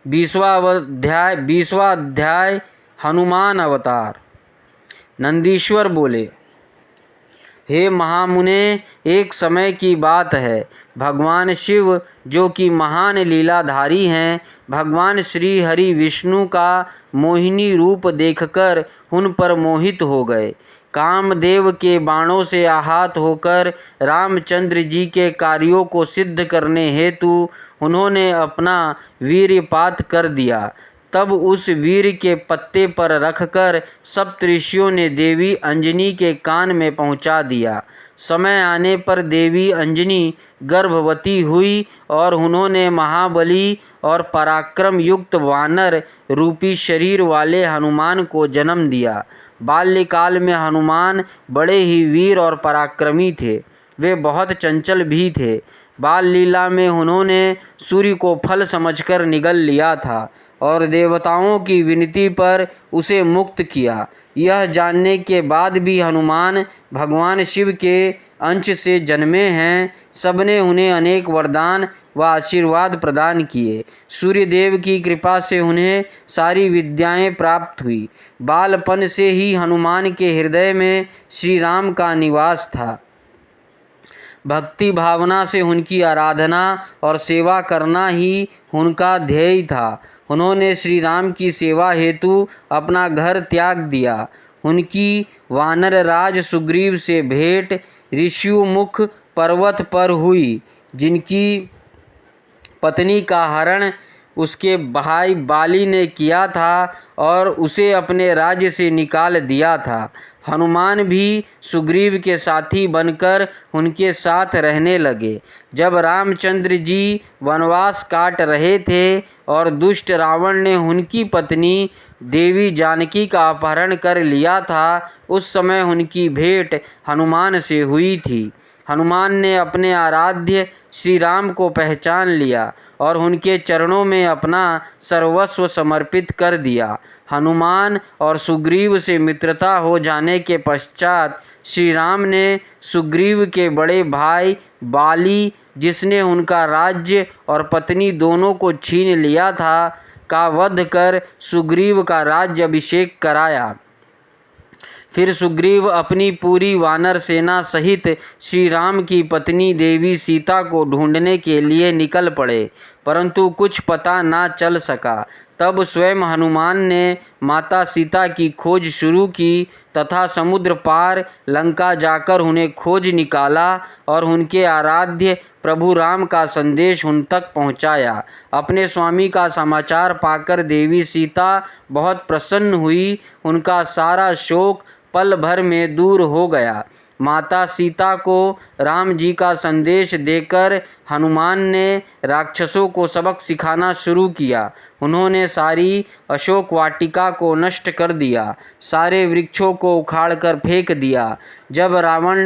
20वां अध्याय हनुमान अवतार। नंदीश्वर बोले, हे महामुने, एक समय की बात है, भगवान शिव जो कि महान लीलाधारी हैं, भगवान श्री हरि विष्णु का मोहिनी रूप देखकर उन पर मोहित हो गए। कामदेव के बाणों से आहत होकर रामचंद्र जी के कार्यों को सिद्ध करने हेतु उन्होंने अपना वीर्यपात कर दिया। तब उस वीर के पत्ते पर रखकर सप्तऋषियों ने देवी अंजनी के कान में पहुंचा दिया। समय आने पर देवी अंजनी गर्भवती हुई और उन्होंने महाबली और पराक्रम युक्त वानर रूपी शरीर वाले हनुमान को जन्म दिया। बाल्यकाल में हनुमान बड़े ही वीर और पराक्रमी थे। वे बहुत चंचल भी थे। बाल लीला में उन्होंने सूर्य को फल समझकर निगल लिया था और देवताओं की विनती पर उसे मुक्त किया। यह जानने के बाद भी हनुमान भगवान शिव के अंश से जन्मे हैं। सबने उन्हें अनेक वरदान व आशीर्वाद प्रदान किए। सूर्यदेव की कृपा से उन्हें सारी विद्याएं प्राप्त हुई। बालपन से ही हनुमान के हृदय में श्री राम का निवास था। भक्ति भावना से उनकी आराधना और सेवा करना ही उनका ध्येय था। उन्होंने श्री राम की सेवा हेतु अपना घर त्याग दिया। उनकी वानर राज सुग्रीव से भेंट ऋषिमुख पर्वत पर हुई, जिनकी पत्नी का हरण उसके भाई बाली ने किया था और उसे अपने राज्य से निकाल दिया था। हनुमान भी सुग्रीव के साथी बनकर उनके साथ रहने लगे। जब रामचंद्र जी वनवास काट रहे थे और दुष्ट रावण ने उनकी पत्नी देवी जानकी का अपहरण कर लिया था, उस समय उनकी भेंट हनुमान से हुई थी। हनुमान ने अपने आराध्य श्री राम को पहचान लिया और उनके चरणों में अपना सर्वस्व समर्पित कर दिया। हनुमान और सुग्रीव से मित्रता हो जाने के पश्चात श्री राम ने सुग्रीव के बड़े भाई बाली, जिसने उनका राज्य और पत्नी दोनों को छीन लिया था, का वध कर सुग्रीव का राज्य अभिषेक कराया। फिर सुग्रीव अपनी पूरी वानर सेना सहित श्री राम की पत्नी देवी सीता को ढूंढने के लिए निकल पड़े, परंतु कुछ पता ना चल सका। तब स्वयं हनुमान ने माता सीता की खोज शुरू की तथा समुद्र पार लंका जाकर उन्हें खोज निकाला और उनके आराध्य प्रभु राम का संदेश उन तक पहुंचाया। अपने स्वामी का समाचार पाकर देवी सीता बहुत प्रसन्न हुई। उनका सारा शोक पल भर में दूर हो गया। माता सीता को राम जी का संदेश देकर हनुमान ने राक्षसों को सबक सिखाना शुरू किया। उन्होंने सारी अशोक वाटिका को नष्ट कर दिया, सारे वृक्षों को उखाड़कर फेंक दिया। जब रावण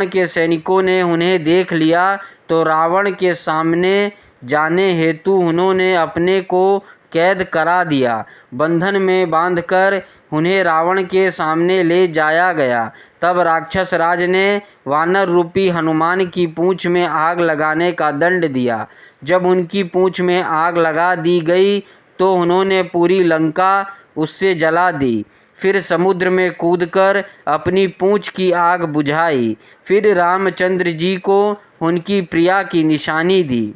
के सैनिकों ने उन्हें देख लिया तो रावण के सामने जाने हेतु उन्होंने अपने को कैद करा दिया। बंधन में बांधकर उन्हें रावण के सामने ले जाया गया। तब राक्षस राज ने वानर रूपी हनुमान की पूँछ में आग लगाने का दंड दिया। जब उनकी पूँछ में आग लगा दी गई तो उन्होंने पूरी लंका उससे जला दी। फिर समुद्र में कूदकर अपनी पूँछ की आग बुझाई। फिर रामचंद्र जी को उनकी प्रिया की निशानी दी।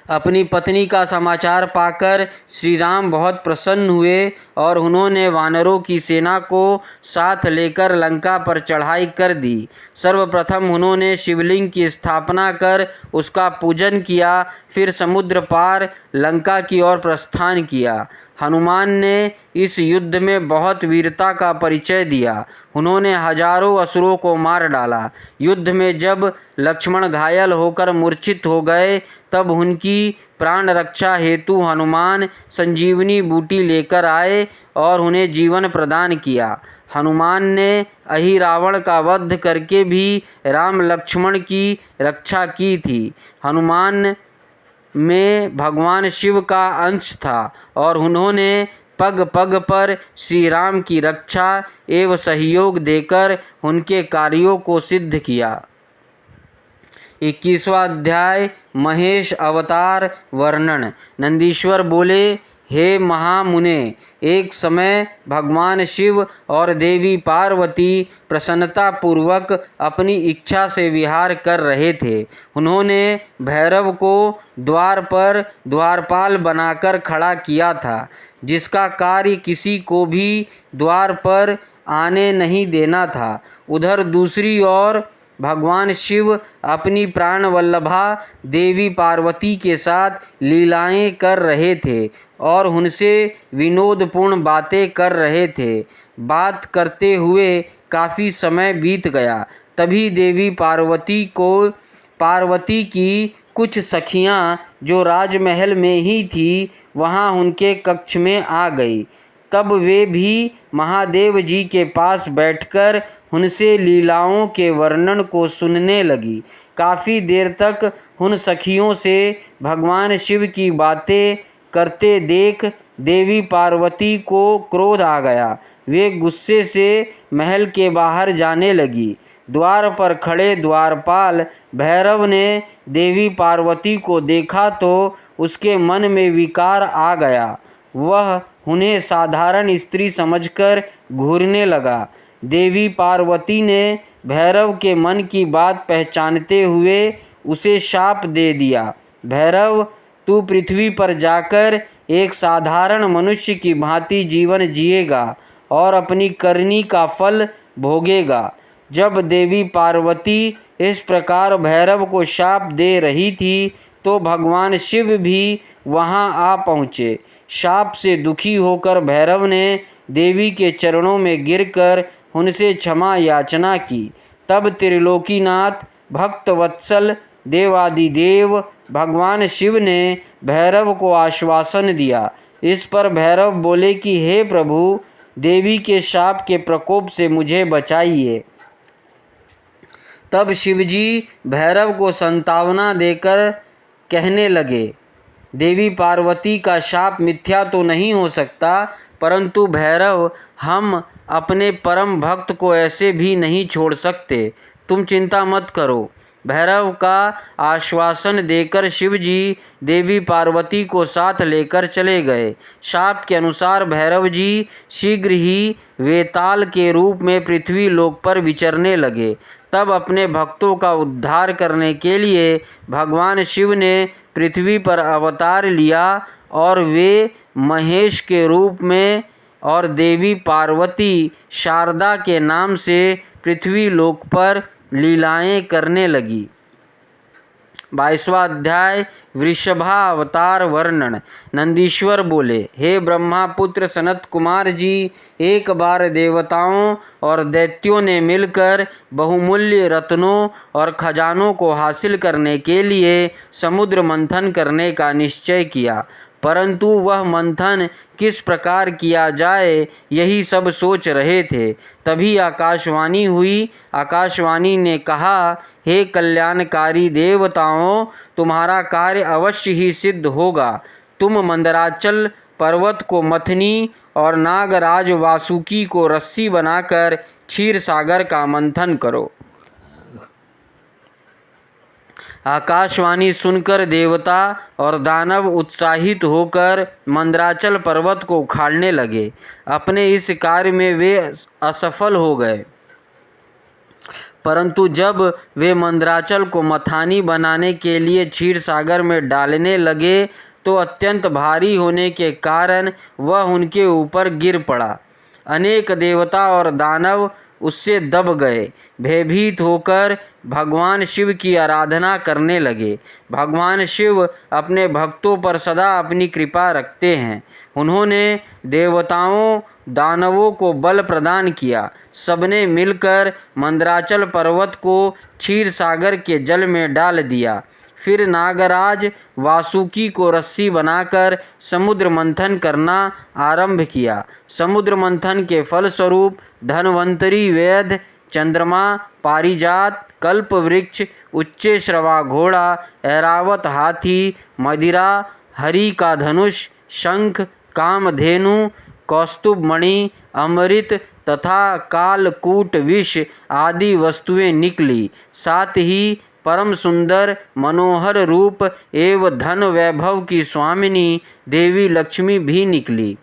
अपनी पत्नी का समाचार पाकर श्री राम बहुत प्रसन्न हुए और उन्होंने वानरों की सेना को साथ लेकर लंका पर चढ़ाई कर दी। सर्वप्रथम उन्होंने शिवलिंग की स्थापना कर उसका पूजन किया। फिर समुद्र पार लंका की ओर प्रस्थान किया। हनुमान ने इस युद्ध में बहुत वीरता का परिचय दिया। उन्होंने हजारों असुरों को मार डाला। युद्ध में जब लक्ष्मण घायल होकर मूर्छित हो गए तब उनकी प्राण रक्षा हेतु हनुमान संजीवनी बूटी लेकर आए और उन्हें जीवन प्रदान किया। हनुमान ने अहिरावण का वध करके भी राम लक्ष्मण की रक्षा की थी। हनुमान में भगवान शिव का अंश था और उन्होंने पग पग पर श्री राम की रक्षा एवं सहयोग देकर उनके कार्यों को सिद्ध किया। 21वां अध्याय महेश अवतार वर्णन। नंदीश्वर बोले, हे महामुने, एक समय भगवान शिव और देवी पार्वती प्रसन्नतापूर्वक अपनी इच्छा से विहार कर रहे थे। उन्होंने भैरव को द्वार पर द्वारपाल बनाकर खड़ा किया था, जिसका कार्य किसी को भी द्वार पर आने नहीं देना था। उधर दूसरी ओर भगवान शिव अपनी प्राण वल्लभा देवी पार्वती के साथ लीलाएं कर रहे थे और उनसे विनोदपूर्ण बातें कर रहे थे। बात करते हुए काफ़ी समय बीत गया। तभी देवी पार्वती की कुछ सखियां जो राजमहल में ही थी वहां उनके कक्ष में आ गई। तब वे भी महादेव जी के पास बैठकर उनसे लीलाओं के वर्णन को सुनने लगी। काफ़ी देर तक उन सखियों से भगवान शिव की बातें करते देख देवी पार्वती को क्रोध आ गया। वे गुस्से से महल के बाहर जाने लगी। द्वार पर खड़े द्वारपाल भैरव ने देवी पार्वती को देखा तो उसके मन में विकार आ गया। वह उन्हें साधारण स्त्री समझकर घूरने लगा। देवी पार्वती ने भैरव के मन की बात पहचानते हुए उसे शाप दे दिया। भैरव, तू पृथ्वी पर जाकर एक साधारण मनुष्य की भांति जीवन जिएगा और अपनी करनी का फल भोगेगा। जब देवी पार्वती इस प्रकार भैरव को शाप दे रही थी तो भगवान शिव भी वहां आ पहुँचे। शाप से दुखी होकर भैरव ने देवी के चरणों में गिरकर उनसे क्षमा याचना की। तब त्रिलोकीनाथ भक्तवत्सल देवादिदेव भगवान शिव ने भैरव को आश्वासन दिया। इस पर भैरव बोले कि हे प्रभु, देवी के शाप के प्रकोप से मुझे बचाइए। तब शिवजी भैरव को संतावना देकर कहने लगे, देवी पार्वती का शाप मिथ्या तो नहीं हो सकता, परंतु भैरव, हम अपने परम भक्त को ऐसे भी नहीं छोड़ सकते। तुम चिंता मत करो। भैरव का आश्वासन देकर शिवजी देवी पार्वती को साथ लेकर चले गए। शाप के अनुसार भैरव जी शीघ्र ही वेताल के रूप में पृथ्वी लोक पर विचरने लगे। तब अपने भक्तों का उद्धार करने के लिए भगवान शिव ने पृथ्वी पर अवतार लिया और वे महेश के रूप में और देवी पार्वती शारदा के नाम से पृथ्वी लोक पर लीलाएं करने लगी। 22वां अध्याय वृषभावतार वर्णन। नंदीश्वर बोले, हे ब्रह्मापुत्र सनत कुमार जी, एक बार देवताओं और दैत्यों ने मिलकर बहुमूल्य रत्नों और खजानों को हासिल करने के लिए समुद्र मंथन करने का निश्चय किया, परंतु वह मंथन किस प्रकार किया जाए यही सब सोच रहे थे। तभी आकाशवाणी हुई। आकाशवाणी ने कहा, हे कल्याणकारी देवताओं, तुम्हारा कार्य अवश्य ही सिद्ध होगा। तुम मंदराचल पर्वत को मथनी और नागराज वासुकी को रस्सी बनाकर क्षीर सागर का मंथन करो। आकाशवाणी सुनकर देवता और दानव उत्साहित होकर मंदराचल पर्वत को उखाड़ने लगे। अपने इस कार्य में वे असफल हो गए, परंतु जब वे मंदराचल को मथानी बनाने के लिए क्षीर सागर में डालने लगे तो अत्यंत भारी होने के कारण वह उनके ऊपर गिर पड़ा। अनेक देवता और दानव उससे दब गए। भयभीत होकर भगवान शिव की आराधना करने लगे। भगवान शिव अपने भक्तों पर सदा अपनी कृपा रखते हैं। उन्होंने देवताओं दानवों को बल प्रदान किया। सबने मिलकर मंदराचल पर्वत को क्षीर सागर के जल में डाल दिया। फिर नागराज वासुकी को रस्सी बनाकर समुद्र मंथन करना आरंभ किया। समुद्र मंथन के फलस्वरूप धन्वंतरी, वेद, चंद्रमा, पारिजात, कल्प वृक्ष, उच्चे श्रवा घोड़ा, ऐरावत हाथी, मदिरा, हरि का धनुष, शंख, कामधेनु, कौस्तुभ मणि, अमृत तथा कालकूट विष आदि वस्तुएं निकली। साथ ही परम सुंदर मनोहर रूप एवं धन वैभव की स्वामिनी देवी लक्ष्मी भी निकली।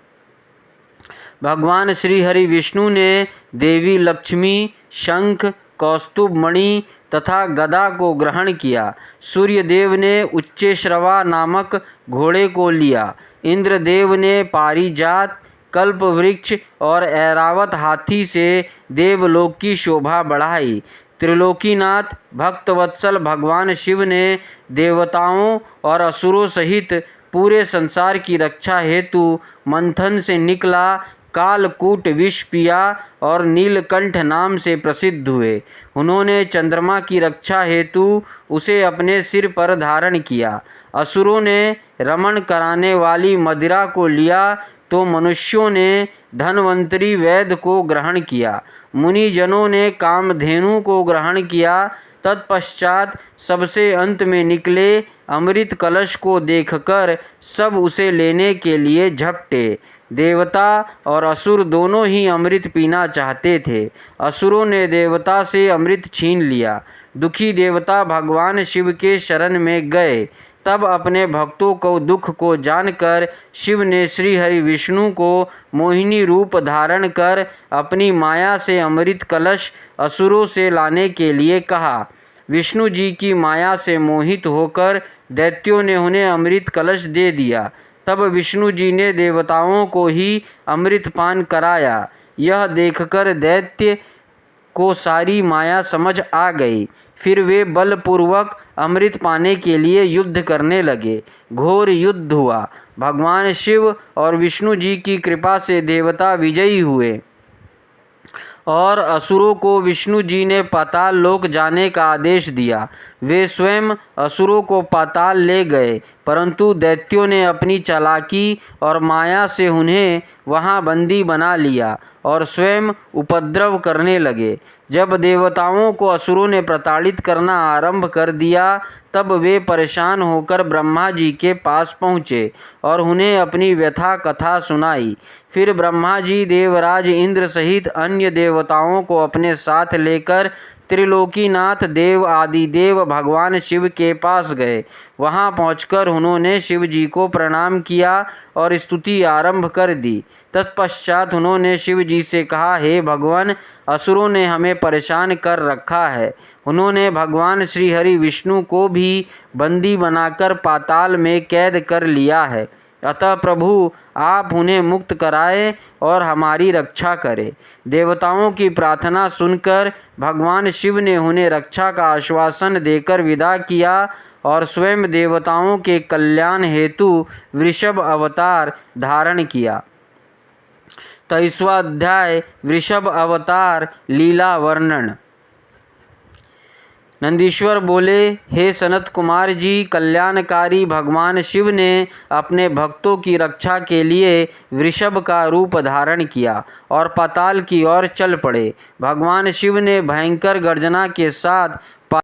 भगवान श्री हरि विष्णु ने देवी लक्ष्मी, शंख, कौस्तुभ मणि तथा गदा को ग्रहण किया। सूर्यदेव ने उच्चेश्रवा नामक घोड़े को लिया। इंद्रदेव ने पारिजात, कल्प वृक्ष और ऐरावत हाथी से देवलोक की शोभा बढ़ाई। त्रिलोकीनाथ भक्तवत्सल भगवान शिव ने देवताओं और असुरों सहित पूरे संसार की रक्षा हेतु मंथन से निकला कालकूट विष पिया और नीलकंठ नाम से प्रसिद्ध हुए। उन्होंने चंद्रमा की रक्षा हेतु उसे अपने सिर पर धारण किया। असुरों ने रमण कराने वाली मदिरा को लिया तो मनुष्यों ने धन्वंतरी वेद को ग्रहण किया। मुनिजनों ने कामधेनु को ग्रहण किया। तत्पश्चात सबसे अंत में निकले अमृत कलश को देखकर सब उसे लेने के लिए झपटे। देवता और असुर दोनों ही अमृत पीना चाहते थे। असुरों ने देवता से अमृत छीन लिया। दुखी देवता भगवान शिव के शरण में गए। तब अपने भक्तों को दुख को जानकर शिव ने श्री हरि विष्णु को मोहिनी रूप धारण कर अपनी माया से अमृत कलश असुरों से लाने के लिए कहा। विष्णु जी की माया से मोहित होकर दैत्यों ने उन्हें अमृत कलश दे दिया। तब विष्णु जी ने देवताओं को ही अमृत पान कराया। यह देखकर दैत्य को सारी माया समझ आ गई। फिर वे बलपूर्वक अमृत पाने के लिए युद्ध करने लगे। घोर युद्ध हुआ। भगवान शिव और विष्णु जी की कृपा से देवता विजयी हुए और असुरों को विष्णु जी ने पाताल लोक जाने का आदेश दिया। वे स्वयं असुरों को पाताल ले गए, परंतु दैत्यों ने अपनी चालाकी और माया से उन्हें वहां बंदी बना लिया और स्वयं उपद्रव करने लगे। जब देवताओं को असुरों ने प्रताड़ित करना आरंभ कर दिया तब वे परेशान होकर ब्रह्मा जी के पास पहुँचे और उन्हें अपनी व्यथा कथा सुनाई। फिर ब्रह्मा जी देवराज इंद्र सहित अन्य देवताओं को अपने साथ लेकर त्रिलोकीनाथ देव आदिदेव भगवान शिव के पास गए। वहां पहुंचकर उन्होंने शिव जी को प्रणाम किया और स्तुति आरंभ कर दी। तत्पश्चात उन्होंने शिव जी से कहा, हे भगवान, असुरों ने हमें परेशान कर रखा है। उन्होंने भगवान श्री हरि विष्णु को भी बंदी बनाकर पाताल में कैद कर लिया है। अतः प्रभु, आप उन्हें मुक्त कराएं और हमारी रक्षा करें। देवताओं की प्रार्थना सुनकर भगवान शिव ने उन्हें रक्षा का आश्वासन देकर विदा किया और स्वयं देवताओं के कल्याण हेतु वृषभ अवतार धारण किया। 23वां अध्याय वृषभ अवतार लीला वर्णन। नंदीश्वर बोले, हे सनत कुमार जी, कल्याणकारी भगवान शिव ने अपने भक्तों की रक्षा के लिए वृषभ का रूप धारण किया और पाताल की ओर चल पड़े। भगवान शिव ने भयंकर गर्जना के साथ